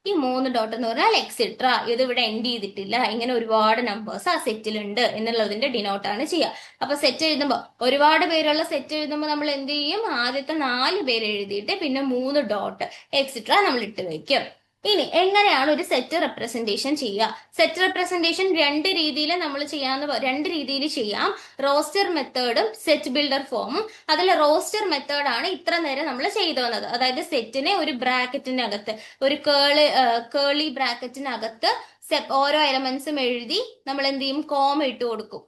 ഈ 3 ഡോട്ട് എന്ന് പറഞ്ഞാൽ എക്സിട്ര, ഇത് ഇവിടെ എൻഡ് ചെയ്തിട്ടില്ല, ഇങ്ങനെ ഒരുപാട് നമ്പേഴ്സ് ആ സെറ്റിലുണ്ട് എന്നുള്ളതിന്റെ ഡിനോട്ടാണ് ചെയ്യുക. അപ്പൊ സെറ്റ് എഴുതുമ്പോൾ ഒരുപാട് പേരുള്ള സെറ്റ് എഴുതുമ്പോൾ നമ്മൾ എന്ത് ചെയ്യും? ആദ്യത്തെ 4 പേര് എഴുതിയിട്ട് പിന്നെ 3 ഡോട്ട് എക്സിട്ര നമ്മൾ ഇട്ട് വെക്കും. ഇനി എങ്ങനെയാണ് ഒരു സെറ്റ് റെപ്രസെന്റേഷൻ ചെയ്യുക? സെറ്റ് റെപ്രസെന്റേഷൻ രണ്ട് രീതിയിൽ നമ്മൾ രണ്ട് രീതിയിൽ ചെയ്യാം. റോസ്റ്റർ മെത്തേഡും സെറ്റ് ബിൽഡർ ഫോമും. അതിൽ റോസ്റ്റർ മെത്തേഡാണ് ഇത്ര നേരം നമ്മൾ ചെയ്തു വന്നത്. അതായത് സെറ്റിനെ ഒരു ബ്രാക്കറ്റിനകത്ത്, ഒരു കേളി ബ്രാക്കറ്റിനകത്ത് ഓരോ എലമെന്റ്സും എഴുതി നമ്മൾ എന്ത് ചെയ്യും? കോമ ഇട്ട് കൊടുക്കും.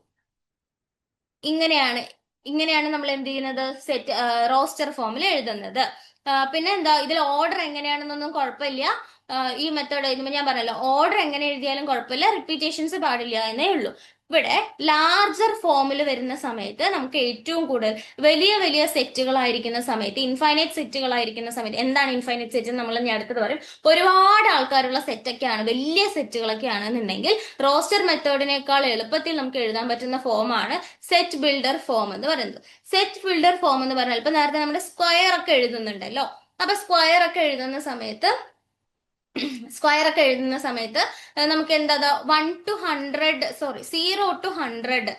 ഇങ്ങനെയാണ് നമ്മൾ എന്ത് ചെയ്യുന്നത്? സെറ്റ് റോസ്റ്റർ ഫോമിൽ എഴുതുന്നത്. പിന്നെ എന്താ, ഇതിൽ ഓർഡർ എങ്ങനെയാണെന്നൊന്നും കുഴപ്പമില്ല. ഈ മെത്തേഡ് എഴുതുമ്പോൾ ഞാൻ പറഞ്ഞല്ലോ, ഓർഡർ എങ്ങനെ എഴുതിയാലും കുഴപ്പമില്ല, റിപ്പീറ്റേഷൻസ് പാടില്ല എന്നേ ഉള്ളൂ. ഇവിടെ ലാർജർ ഫോമിൽ വരുന്ന സമയത്ത് നമുക്ക് ഏറ്റവും കൂടുതൽ വലിയ വലിയ സെറ്റുകളായിരിക്കുന്ന സമയത്ത്, ഇൻഫൈനൈറ്റ് സെറ്റുകളായിരിക്കുന്ന സമയത്ത്, എന്താണ് ഇൻഫൈനൈറ്റ് സെറ്റ് നമ്മൾ ഞാൻ അടുത്തത് പറയും. ഒരുപാട് ആൾക്കാരുള്ള സെറ്റൊക്കെയാണ്, വലിയ സെറ്റുകളൊക്കെ ആണെന്നുണ്ടെങ്കിൽ റോസ്റ്റർ മെത്തേഡിനേക്കാൾ എളുപ്പത്തിൽ നമുക്ക് എഴുതാൻ പറ്റുന്ന ഫോമാണ് സെറ്റ് ബിൽഡർ ഫോം എന്ന് പറയുന്നത്. സെറ്റ് ബിൽഡർ ഫോം എന്ന് പറഞ്ഞാൽ ഇപ്പൊ നേരത്തെ നമ്മുടെ സ്ക്വയർ ഒക്കെ എഴുതുന്നുണ്ടല്ലോ. അപ്പൊ സ്ക്വയർ ഒക്കെ എഴുതുന്ന സമയത്ത് നമുക്ക് എന്താ 1 to 100, 0 to 100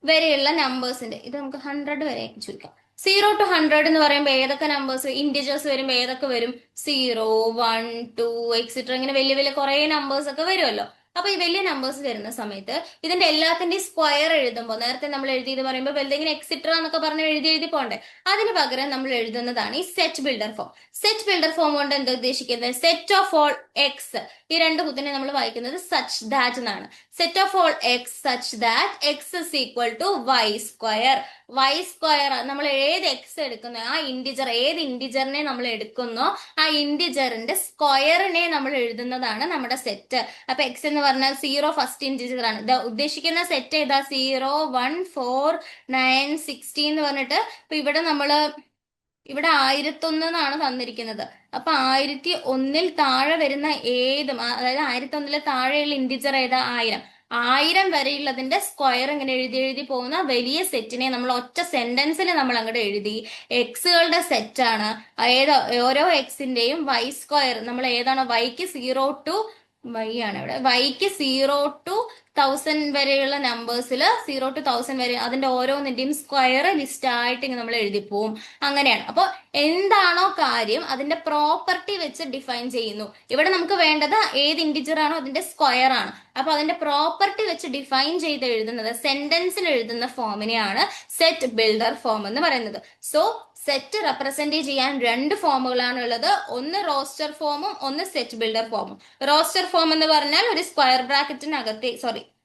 വരെയുള്ള നമ്പേഴ്സിന്റെ, ഇത് നമുക്ക് 100 വരെ ചുരുക്കാം. 0 to 100 എന്ന് പറയുമ്പോൾ ഏതൊക്കെ നമ്പേഴ്സ്, ഇന്റിജേഴ്സ് വരുമ്പോൾ ഏതൊക്കെ വരും? 0, 1, 2 എക്സെട്ര, ഇങ്ങനെ വലിയ വലിയ കുറെ നമ്പേഴ്സ് ഒക്കെ വരുമല്ലോ. അപ്പൊ ഈ വലിയ നമ്പേഴ്സ് വരുന്ന സമയത്ത് ഇതിന്റെ എല്ലാത്തിന്റെയും സ്ക്വയർ എഴുതുമ്പോൾ, നേരത്തെ നമ്മൾ എഴുതിയത് പറയുമ്പോൾ വലുതെങ്കിലും എക്സെട്ര എന്നൊക്കെ പറഞ്ഞ് എഴുതി പോണ്ടേ, അതിന് പകരം നമ്മൾ എഴുതുന്നതാണ് ഈ set builder form. Set builder form കൊണ്ട് എന്താ ഉദ്ദേശിക്കുന്നത്? സെറ്റ് ഓഫ് ഓൾ എക്സ്, ഈ രണ്ട് കുത്തിനെ നമ്മൾ വായിക്കുന്നത് സച്ച് ദാറ്റ് എന്നാണ്. Set of all X such that X is equal to Y square. Y square, നമ്മൾ ഏത് എക്സ് എടുക്കുന്നോ, ആ ഇൻഡിജർ, ഏത് ഇൻഡിജറിനെ നമ്മൾ എടുക്കുന്നോ ആ ഇൻഡിജറിന്റെ സ്ക്വയറിനെ നമ്മൾ എഴുതുന്നതാണ് നമ്മുടെ സെറ്റ്. അപ്പൊ എക്സ് എന്ന് പറഞ്ഞാൽ 0 ഫസ്റ്റ് ഇൻഡിജർ ആണ്. ഉദ്ദേശിക്കുന്ന സെറ്റ് ഏതാ? 0, 1, 4, 9, 16 എന്ന് പറഞ്ഞിട്ട്, ഇപ്പൊ ഇവിടെ 1001 എന്നാണ് തന്നിരിക്കുന്നത്. അപ്പൊ 1001 താഴെ വരുന്ന ഏതും, അതായത് 1001 താഴെയുള്ള ഇൻഡിജർ ഏതാ? 1000 വരെയുള്ളതിന്റെ സ്ക്വയർ ഇങ്ങനെ എഴുതി പോകുന്ന വലിയ സെറ്റിനെ നമ്മൾ ഒറ്റ സെന്റൻസിൽ നമ്മൾ അങ്ങോട്ട് എഴുതി. എക്സുകളുടെ സെറ്റാണ്. ഓരോ എക്സിന്റെയും വൈ സ്ക്വയർ, നമ്മൾ ഏതാണോ വൈക്ക് 0 to വൈ ആണ് ഇവിടെ, വൈക്ക് 0 to 1000 വരെയുള്ള നമ്പേഴ്സിൽ 0 to 1000 വരെ അതിന്റെ ഓരോന്നിന്റെയും സ്ക്വയർ ലിസ്റ്റ് ആയിട്ട് നമ്മൾ എഴുതി പോവും. അങ്ങനെയാണ്. അപ്പൊ എന്താണോ കാര്യം അതിന്റെ പ്രോപ്പർട്ടി വെച്ച് ഡിഫൈൻ ചെയ്യുന്നു. ഇവിടെ നമുക്ക് വേണ്ടത് ഏത് ഇൻഡിജർ ആണോ അതിന്റെ സ്ക്വയർ ആണ്. അപ്പൊ അതിന്റെ പ്രോപ്പർട്ടി വെച്ച് ഡിഫൈൻ ചെയ്ത് എഴുതുന്നത്, സെന്റൻസിൽ എഴുതുന്ന ഫോമിനെയാണ് സെറ്റ് ബിൽഡർ ഫോം എന്ന് പറയുന്നത്. സോ സെറ്റ് റെപ്രസെന്റ് ചെയ്യാൻ രണ്ട് ഫോമുകളാണ് ഉള്ളത്. ഒന്ന് റോസ്റ്റർ ഫോമും ഒന്ന് സെറ്റ് ബിൽഡർ ഫോമും. റോസ്റ്റർ ഫോം എന്ന് പറഞ്ഞാൽ ഒരു സ്ക്വയർ ബ്രാക്കറ്റിനകത്ത്,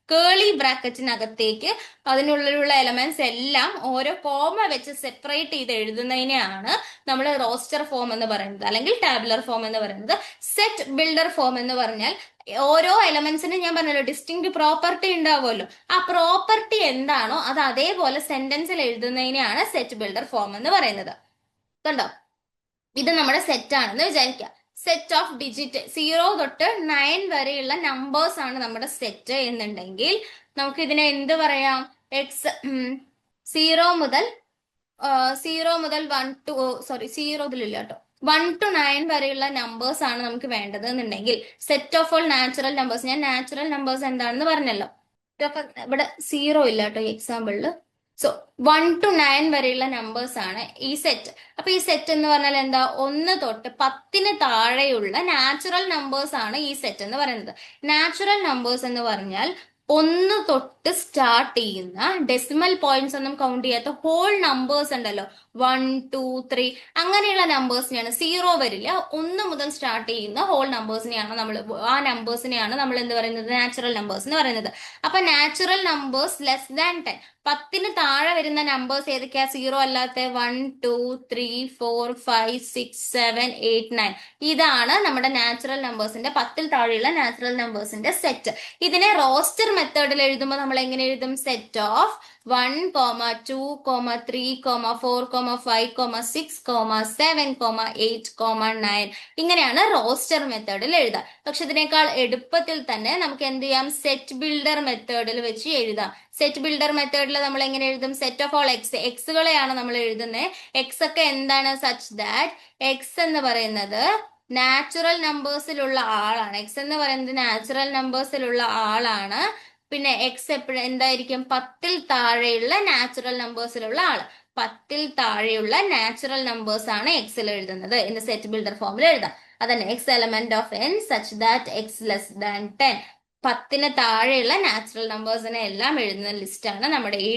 കേളി ബ്രാക്കറ്റിനകത്തേക്ക് അതിനുള്ളിലുള്ള എലമെന്റ്സ് എല്ലാം ഓരോ കോമ വെച്ച് സെപ്പറേറ്റ് ചെയ്ത് എഴുതുന്നതിനെയാണ് നമ്മൾ റോസ്റ്റർ ഫോം എന്ന് പറയുന്നത്, അല്ലെങ്കിൽ ടാബുലർ ഫോം എന്ന് പറയുന്നത്. സെറ്റ് ബിൽഡർ ഫോം എന്ന് പറഞ്ഞാൽ ഓരോ എലമെന്റ്സിനും ഞാൻ പറഞ്ഞല്ലോ ഡിസ്റ്റിങ്ക്ട് പ്രോപ്പർട്ടി ഉണ്ടാവുമല്ലോ. ആ പ്രോപ്പർട്ടി എന്താണോ അത് അതേപോലെ സെന്റൻസിൽ എഴുതുന്നതിനെയാണ് സെറ്റ് ബിൽഡർ ഫോം എന്ന് പറയുന്നത്. കണ്ടോ? ഇത് നമ്മുടെ സെറ്റ് ആണെന്ന് വിചാരിക്കാം. സെറ്റ് ഓഫ് ഡിജിറ്റ് 0 തൊട്ട് 9 വരെയുള്ള നമ്പേഴ്സ് ആണ് നമ്മുടെ സെറ്റ് എന്നുണ്ടെങ്കിൽ നമുക്ക് ഇതിനെ എന്ത് പറയാം? എക്സ് 0 മുതൽ 1 to 1 to 9 വരെയുള്ള നമ്പേഴ്സ് ആണ് നമുക്ക് വേണ്ടത് എന്നുണ്ടെങ്കിൽ set of all natural numbers, ഞാൻ നാച്ചുറൽ നമ്പേഴ്സ് എന്താണെന്ന് പറഞ്ഞല്ലോ. ഇവിടെ 0 ഇല്ല കേട്ടോ ഈ എക്സാമ്പിളില്. സോ 1 to 9 വരെയുള്ള നമ്പേഴ്സ് ആണ് ഈ സെറ്റ്. അപ്പൊ ഈ സെറ്റ് എന്ന് പറഞ്ഞാൽ എന്താ? 1 തൊട്ട് 10 താഴെയുള്ള നാച്ചുറൽ നമ്പേഴ്സ് ആണ് ഈ സെറ്റ് എന്ന് പറയുന്നത്. നാച്ചുറൽ നമ്പേഴ്സ് എന്ന് പറഞ്ഞാൽ 1 തൊട്ട് സ്റ്റാർട്ട് ചെയ്യുന്ന, ഡെസിമൽ പോയിന്റ്സ് ഒന്നും കൗണ്ട് ചെയ്യാത്ത ഹോൾ നമ്പേഴ്സ് ഉണ്ടല്ലോ, 1, 2, 3 അങ്ങനെയുള്ള നമ്പേഴ്സിനെയാണ്. 0 വരില്ല, 1 മുതൽ സ്റ്റാർട്ട് ചെയ്യുന്ന ഹോൾ നമ്പേഴ്സിനെയാണ് നമ്മൾ എന്ത് പറയുന്നത്? നാച്ചുറൽ നമ്പേഴ്സ് എന്ന് പറയുന്നത്. അപ്പൊ നാച്ചുറൽ നമ്പേഴ്സ് ലെസ് ദാൻ 10, 10 താഴെ വരുന്ന നമ്പേഴ്സ് ഏതൊക്കെയാ? 0 അല്ലാത്ത 1, 2, 3, 4, 5, 6, 7, 8, 9 ഇതാണ് നമ്മുടെ നാച്ചുറൽ നമ്പേഴ്സിന്റെ 10 താഴെയുള്ള നാച്ചുറൽ നമ്പേഴ്സിന്റെ സെറ്റ്. ഇതിനെ റോസ്റ്റർ മെത്തേഡിൽ എഴുതുമ്പോൾ നമ്മൾ എങ്ങനെ എഴുതും? സെറ്റ് ഓഫ് 1, 2, 3, 4, 5, 6, 7, 8, 9 ഇങ്ങനെയാണ് റോസ്റ്റർ മെത്തേഡിൽ എഴുതാം. പക്ഷെ ഇതിനേക്കാൾ എളുപ്പത്തിൽ തന്നെ നമുക്ക് എന്ത് ചെയ്യാം? സെറ്റ് ബിൽഡർ മെത്തേഡിൽ വെച്ച് എഴുതാം. സെറ്റ് ബിൽഡർ മെത്തേഡിൽ നമ്മൾ എങ്ങനെ എഴുതും? സെറ്റ് ഓഫ് ഓൾ എക്സുകളെയാണ് നമ്മൾ എഴുതുന്നത്. എക്സ് ഒക്കെ എന്താണ്? സച്ച് ദാറ്റ് എക്സ് എന്ന് പറയുന്നത് നാച്ചുറൽ നമ്പേഴ്സിലുള്ള ആളാണ്. എക്സ് എന്ന് പറയുന്നത് നാച്ചുറൽ നമ്പേഴ്സിലുള്ള ആളാണ്. പിന്നെ എക്സ് എപ്പോഴും എന്തായിരിക്കും? 10 താഴെയുള്ള നാച്ചുറൽ നമ്പേഴ്സിലുള്ള ആള്. 10 താഴെയുള്ള നാച്ചുറൽ നമ്പേഴ്സ് ആണ് എക്സിൽ എഴുതുന്നത്. സെറ്റ് ബിൽഡർ ഫോമിൽ എഴുതാം. അതന്നെ X element of N such that X less than 10. 10ന് താഴെയുള്ള നാച്ചുറൽ നമ്പേഴ്സിനെ എല്ലാം എഴുതുന്ന ലിസ്റ്റാണ് നമ്മുടെ ഈ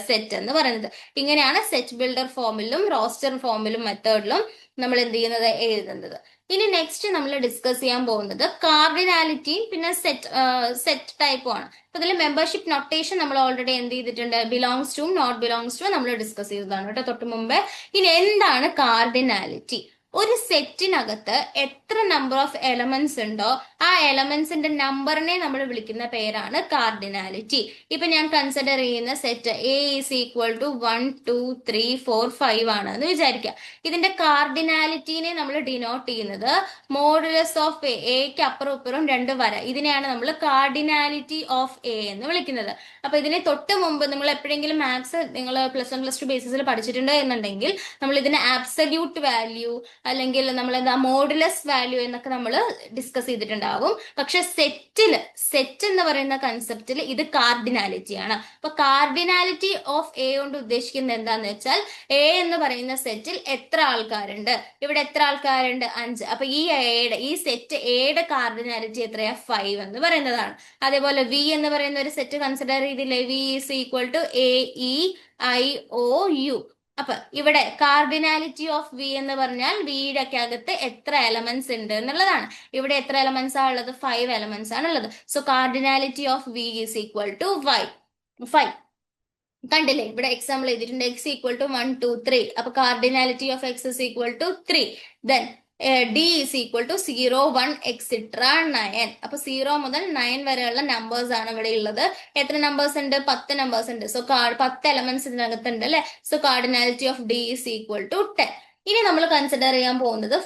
സെറ്റ് എന്ന് പറയുന്നത്. ഇങ്ങനെയാണ് സെറ്റ് ബിൽഡർ ഫോമിലും റോസ്റ്റർ ഫോമിലും മെത്തേഡിലും നമ്മൾ എന്ത് ചെയ്യുന്നത്, എഴുതുന്നത്. ഇനി നെക്സ്റ്റ് നമ്മൾ ഡിസ്കസ് ചെയ്യാൻ പോകുന്നത് കാർഡിനാലിറ്റിയും പിന്നെ സെറ്റ് ടൈപ്പും ആണ്. അപ്പൊ ഇതിൽ മെമ്പർഷിപ്പ് നൊട്ടേഷൻ നമ്മൾ ഓൾറെഡി എന്ത് ചെയ്തിട്ടുണ്ട്, belongs to not belongs to നമ്മൾ ഡിസ്കസ് ചെയ്തതാണ് കേട്ടോ തൊട്ട് മുമ്പേ. ഇനി എന്താണ് കാർഡിനാലിറ്റി? ഒരു സെറ്റിനകത്ത് എത്ര നമ്പർ ഓഫ് എലമെന്റ്സ് ഉണ്ടോ ആ എലമെന്റ്സിന്റെ നമ്പറിനെ നമ്മൾ വിളിക്കുന്ന പേരാണ് കാർഡിനാലിറ്റി. ഇപ്പൊ ഞാൻ കൺസിഡർ ചെയ്യുന്ന set A is equal to 1 2 3 4 5 ആണ് എന്ന് വിചാരിക്കുക. ഇതിന്റെ കാർഡിനാലിറ്റിനെ നമ്മൾ ഡിനോട്ട് ചെയ്യുന്നത് മോഡുലസ് ഓഫ് എക്ക് അപ്പുറം ഇപ്പുറം 2 വര, ഇതിനെയാണ് നമ്മൾ കാർഡിനാലിറ്റി ഓഫ് എ എന്ന് വിളിക്കുന്നത്. അപ്പൊ ഇതിനെ തൊട്ട് മുമ്പ് നിങ്ങൾ എപ്പോഴെങ്കിലും മാത്സ് നിങ്ങൾ +1 +2 ബേസിസിൽ പഠിച്ചിട്ടുണ്ട് എന്നുണ്ടെങ്കിൽ നമ്മൾ ഇതിന് ആബ്സല്യൂട്ട് വാല്യൂ അല്ലെങ്കിൽ നമ്മൾ എന്താ മോഡുലസ് വാല്യൂ എന്നൊക്കെ നമ്മൾ ഡിസ്കസ് ചെയ്തിട്ടുണ്ടാവും. പക്ഷെ സെറ്റ് എന്ന് പറയുന്ന കൺസെപ്റ്റിൽ ഇത് കാർഡിനാലിറ്റി ആണ്. അപ്പൊ കാർഡിനാലിറ്റി ഓഫ് എ കൊണ്ട് ഉദ്ദേശിക്കുന്നത് എന്താന്ന് വെച്ചാൽ എ എന്ന് പറയുന്ന സെറ്റിൽ എത്ര ആൾക്കാരുണ്ട്, ഇവിടെ എത്ര ആൾക്കാരുണ്ട്, 5. അപ്പൊ ഈ സെറ്റ് എയുടെ കാർഡിനാലിറ്റി എത്രയാ, 5 എന്ന് പറയുന്നതാണ്. അതേപോലെ വി എന്ന് പറയുന്ന ഒരു സെറ്റ് കൺസിഡർ ചെയ്തില്ലേ, V is equal to AEIOU. അപ്പൊ ഇവിടെ കാർഡിനാലിറ്റി ഓഫ് വി എന്ന് പറഞ്ഞാൽ വിയുടെ ഒക്കെ അകത്ത് എത്ര എലമെന്റ്സ് ഉണ്ട് എന്നുള്ളതാണ്. ഇവിടെ എത്ര എലമെന്റ്സ് ആണ് ഉള്ളത്, 5 എലമെന്റ്സ് ആണ് ഉള്ളത്. So cardinality of V is equal to 5. കണ്ടില്ലേ, ഇവിടെ എക്സാമ്പിൾ ചെയ്തിട്ടുണ്ട് എക്സ് ഈക്വൽ ടു 1 2 3. അപ്പൊ cardinality of X is equal to 3. Then D is equal to 0 1 etcetera 9. അപ്പൊ 0 മുതൽ 9 വരെയുള്ള നമ്പേഴ്സ് ആണ് ഇവിടെ ഉള്ളത്. എത്ര നമ്പേഴ്സ് ഉണ്ട്, 10 നമ്പേഴ്സ് ഉണ്ട്. സോ 10 എലമെന്റ്സ് ഇതിനകത്തുണ്ട് അല്ലെ. So cardinality of D is equal to 10. ഇനി നമ്മൾ കൺസിഡർ ചെയ്യാൻ പോകുന്നത്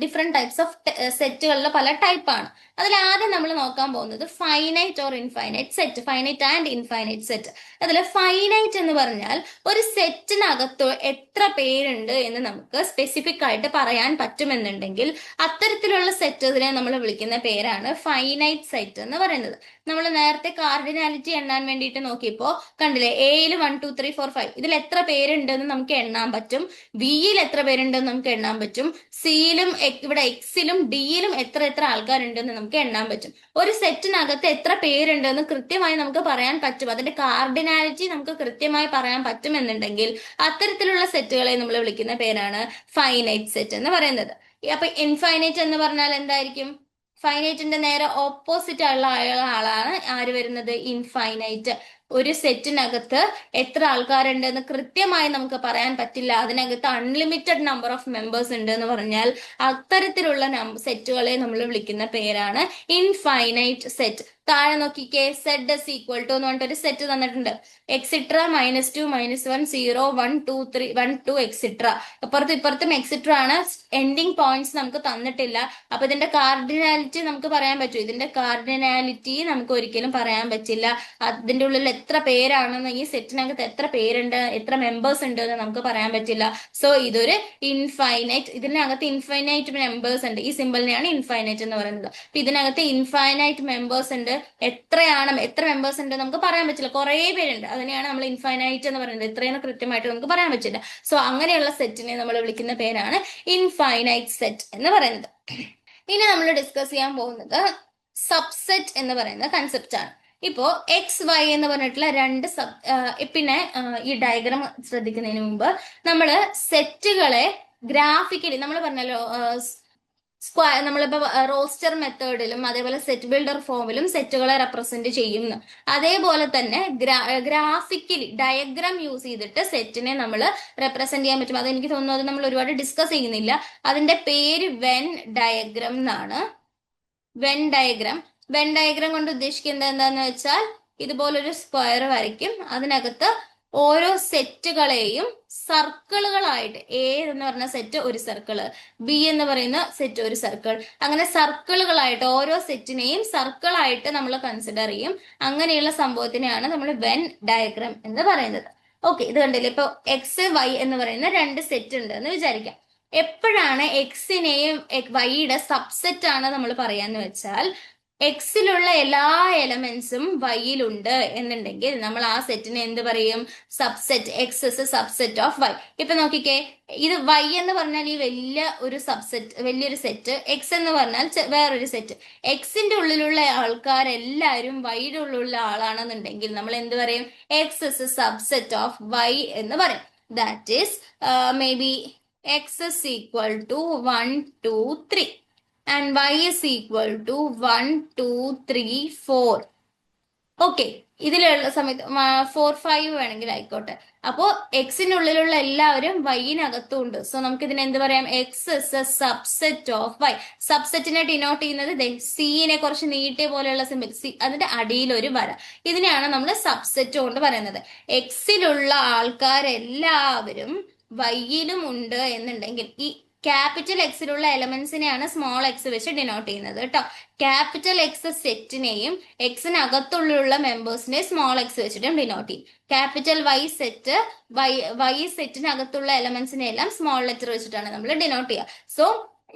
ഡിഫറെന്റ് ടൈപ്സ് ഓഫ് സെറ്റുകളിലെ പല ടൈപ്പാണ്. അതിൽ ആദ്യം നമ്മൾ നോക്കാൻ പോകുന്നത് finite or infinite set, finite and infinite set. അതിൽ ഫൈനൈറ്റ് എന്ന് പറഞ്ഞാൽ ഒരു സെറ്റിനകത്ത് എത്ര പേരുണ്ട് എന്ന് നമുക്ക് സ്പെസിഫിക് ആയിട്ട് പറയാൻ പറ്റുമെന്നുണ്ടെങ്കിൽ അത്തരത്തിലുള്ള സെറ്റിനെ നമ്മൾ വിളിക്കുന്ന പേരാണ് ഫൈനൈറ്റ് സെറ്റ് എന്ന് പറയുന്നത്. നമ്മൾ നേരത്തെ കാർഡിനാലിറ്റി എണ്ണാൻ വേണ്ടിയിട്ട് നോക്കിയപ്പോ കണ്ടില്ലേ, എയിൽ 1 2 3 4 5 ഇതിൽ എത്ര പേരുണ്ടെന്ന് നമുക്ക് എണ്ണാൻ പറ്റും. വിയിൽ എത്ര പേരുണ്ടെന്ന് നമുക്ക് എണ്ണാൻ പറ്റും. സിയിലും ഇവിടെ എക്സിലും ഡിയിലും എത്ര ആൾക്കാരുണ്ടെന്ന് നമുക്ക് എണ്ണാൻ പറ്റും. ഒരു സെറ്റിനകത്ത് എത്ര പേരുണ്ടെന്ന് കൃത്യമായി നമുക്ക് പറയാൻ പറ്റും. അതിന്റെ കാർഡിനാലിറ്റി നമുക്ക് കൃത്യമായി പറയാൻ പറ്റുമെന്നുണ്ടെങ്കിൽ അത്തരത്തിലുള്ള സെറ്റുകളെ നമ്മൾ വിളിക്കുന്ന പേരാണ് ഫൈനൈറ്റ് സെറ്റ് എന്ന് പറയുന്നത്. അപ്പൊ ഇൻഫൈനൈറ്റ് എന്ന് പറഞ്ഞാൽ എന്തായിരിക്കും? ഫൈനൈറ്റിന്റെ നേരെ ഓപ്പോസിറ്റ് ഉള്ള ആളാണ് ആര് വരുന്നത്, ഇൻഫൈനൈറ്റ്. ഒരു സെറ്റിനകത്ത് എത്ര ആൾക്കാരുണ്ടെന്ന് കൃത്യമായി നമുക്ക് പറയാൻ പറ്റില്ല, അതിനകത്ത് അൺലിമിറ്റഡ് നമ്പർ ഓഫ് മെമ്പേഴ്സ് ഉണ്ട് എന്ന് പറഞ്ഞാൽ അത്തരത്തിലുള്ള സെറ്റുകളെ നമ്മൾ വിളിക്കുന്ന പേരാണ് ഇൻഫൈനൈറ്റ് സെറ്റ്. താഴെ നോക്കിക്കേ, സെഡ് ഇസ് ഈക്വൽ ടു എന്ന് പറഞ്ഞിട്ട് ഒരു സെറ്റ് തന്നിട്ടുണ്ട്. Extra -2 -1 0 1 2 3 1 2 extra. ഇപ്പുറത്തും എക്സിട്ര ആണ്. എൻഡിങ് പോയിന്റ്സ് നമുക്ക് തന്നിട്ടില്ല. അപ്പൊ ഇതിന്റെ കാർഡിനാലിറ്റി നമുക്ക് പറയാൻ പറ്റും? ഇതിന്റെ കാർഡിനാലിറ്റി നമുക്ക് ഒരിക്കലും പറയാൻ പറ്റില്ല. അതിന്റെ ഉള്ളിൽ എത്ര പേരാണെന്ന്, ഈ സെറ്റിനകത്ത് എത്ര പേരുണ്ട്, എത്ര മെമ്പേഴ്സ് ഉണ്ട് എന്ന് നമുക്ക് പറയാൻ പറ്റില്ല. സോ ഇതൊരു ഇൻഫൈനൈറ്റ്, ഇതിനകത്ത് ഇൻഫൈനൈറ്റ് മെമ്പേഴ്സ് ഉണ്ട്. ഈ സിമ്പിളിനെയാണ് ഇൻഫൈനൈറ്റ് എന്ന് പറയുന്നത്. അപ്പൊ ഇതിനകത്ത് ഇൻഫൈനൈറ്റ് മെമ്പേഴ്സ് ഉണ്ട്. എത്ര മെമ്പേഴ്സ് ഉണ്ട് നമുക്ക് പറയാൻ പറ്റില്ല, കുറെ പേരുണ്ട്. അതിനെയാണ് നമ്മൾ ഇൻഫൈനൈറ്റ് എന്ന് പറയുന്നത്. ഇത്രയും കൃത്യമായിട്ട് നമുക്ക് പറയാൻ പറ്റില്ല. സോ അങ്ങനെയുള്ള സെറ്റിനെ നമ്മൾ വിളിക്കുന്ന പേരാണ് ഇൻഫൈനൈറ്റ് സെറ്റ് എന്ന് പറയുന്നത്. ഇനി നമ്മൾ ഡിസ്കസ് ചെയ്യാൻ പോകുന്നത് സബ്സെറ്റ് എന്ന് പറയുന്ന കൺസെപ്റ്റ് ആണ്. ഇപ്പോ എക്സ് വൈ എന്ന് പറഞ്ഞിട്ടുള്ള രണ്ട് പിന്നെ ഈ ഡയഗ്രാം ശ്രദ്ധിക്കുന്നതിന് മുമ്പ് നമ്മള് സെറ്റുകളെ ഗ്രാഫിക്കലി നമ്മൾ പറഞ്ഞല്ലോ, നമ്മളിപ്പോ റോസ്റ്റർ മെത്തേഡിലും അതേപോലെ സെറ്റ് ബിൽഡർ ഫോമിലും സെറ്റുകളെ റെപ്രസെന്റ് ചെയ്യുന്നു. അതേപോലെ തന്നെ ഗ്രാഫിക്കലി ഡയഗ്രാം യൂസ് ചെയ്തിട്ട് സെറ്റിനെ നമ്മൾ റെപ്രസെന്റ് ചെയ്യാൻ പറ്റും. അതെനിക്ക് തോന്നുന്നു അത് നമ്മൾ ഒരുപാട് ഡിസ്കസ് ചെയ്യുന്നില്ല. അതിന്റെ പേര് വെൻ ഡയഗ്രാം എന്നാണ്. വെൻ ഡയഗ്രാം കൊണ്ട് ഉദ്ദേശിക്കുന്നത് എന്താന്ന് വെച്ചാൽ ഇതുപോലൊരു സ്ക്വയർ വരയ്ക്കും. അതിനകത്ത് ഓരോ സെറ്റുകളെയും സർക്കിളുകളായിട്ട്, എ എന്ന് പറഞ്ഞ സെറ്റ് ഒരു സർക്കിള്, ബി എന്ന് പറയുന്ന സെറ്റ് ഒരു സർക്കിൾ, അങ്ങനെ സർക്കിളുകളായിട്ട് ഓരോ സെറ്റിനെയും സർക്കിളായിട്ട് നമ്മൾ കൺസിഡർ ചെയ്യും. അങ്ങനെയുള്ള സംഭവത്തിനെയാണ് നമ്മൾ വെൻ ഡയഗ്രാം എന്ന് പറയുന്നത്. ഓക്കെ, ഇത് കണ്ടില്ലേ, ഇപ്പൊ എക്സ് വൈ എന്ന് പറയുന്ന രണ്ട് സെറ്റ് ഉണ്ട് എന്ന് വിചാരിക്കാം. എപ്പോഴാണ് എക്സിനെയും വൈയുടെ സബ്സെറ്റ് ആണ് നമ്മൾ പറയാന്ന് വെച്ചാൽ എക്സിലുള്ള എല്ലാ എലമെന്റ്സും വൈയിലുണ്ട് എന്നുണ്ടെങ്കിൽ നമ്മൾ ആ സെറ്റിനെ എന്ത് പറയും? Subset. X is subset of Y. ഇപ്പൊ നോക്കിക്കേ, ഇത് വൈ എന്ന് പറഞ്ഞാൽ ഈ വലിയൊരു സെറ്റ്, എക്സ് എന്ന് പറഞ്ഞാൽ വേറൊരു സെറ്റ്. എക്സിന്റെ ഉള്ളിലുള്ള ആൾക്കാരെല്ലാവരും വൈയുടെ ഉള്ളിലുള്ള ആളാണെന്നുണ്ടെങ്കിൽ നമ്മൾ എന്ത് പറയും? X is subset of Y എന്ന് പറയും. That is may be X is equal to 1 2 3 and y is equal to 1 2 3 4. Okay, ഇതിലുള്ള സമയത്ത് 4 5 വേണമെങ്കിൽ ആയിക്കോട്ടെ. അപ്പോ എക്സിന്റെ ഉള്ളിലുള്ള എല്ലാവരും വൈനകത്തും ഉണ്ട്. സോ നമുക്ക് ഇതിനെ എന്ത് പറയാം? X is a subset of Y. സബ്സെറ്റിനെ ഡിനോട്ട് ചെയ്യുന്നത് സിനെ കുറച്ച് നീട്ടിയ പോലെയുള്ള സിമ്പിൾ, സി അതിന്റെ അടിയിൽ ഒരു വര. ഇതിനെയാണ് നമ്മൾ സബ്സെറ്റ് കൊണ്ട് പറയുന്നത്. എക്സിലുള്ള ആൾക്കാരെല്ലാവരും വൈയിലും ഉണ്ട് എന്നുണ്ടെങ്കിൽ ഈ ക്യാപിറ്റൽ എക്സിലുള്ള എലമെന്റ്സിനെയാണ് സ്മോൾ എക്സ് വെച്ച് ഡിനോട്ട് ചെയ്യുന്നത് കേട്ടോ. ക്യാപിറ്റൽ എക്സ് സെറ്റിനെയും എക്സിനകത്തുള്ള മെമ്പേഴ്സിനെ സ്മോൾ എക്സ് വെച്ചിട്ടും ഡിനോട്ട് ചെയ്യും. ക്യാപിറ്റൽ വൈ സെറ്റ്, വൈ സെറ്റിനകത്തുള്ള എലമെന്റ്സിനെ എല്ലാം സ്മോൾ ലെറ്റർ വെച്ചിട്ടാണ് നമ്മൾ ഡിനോട്ട് ചെയ്യുക. സോ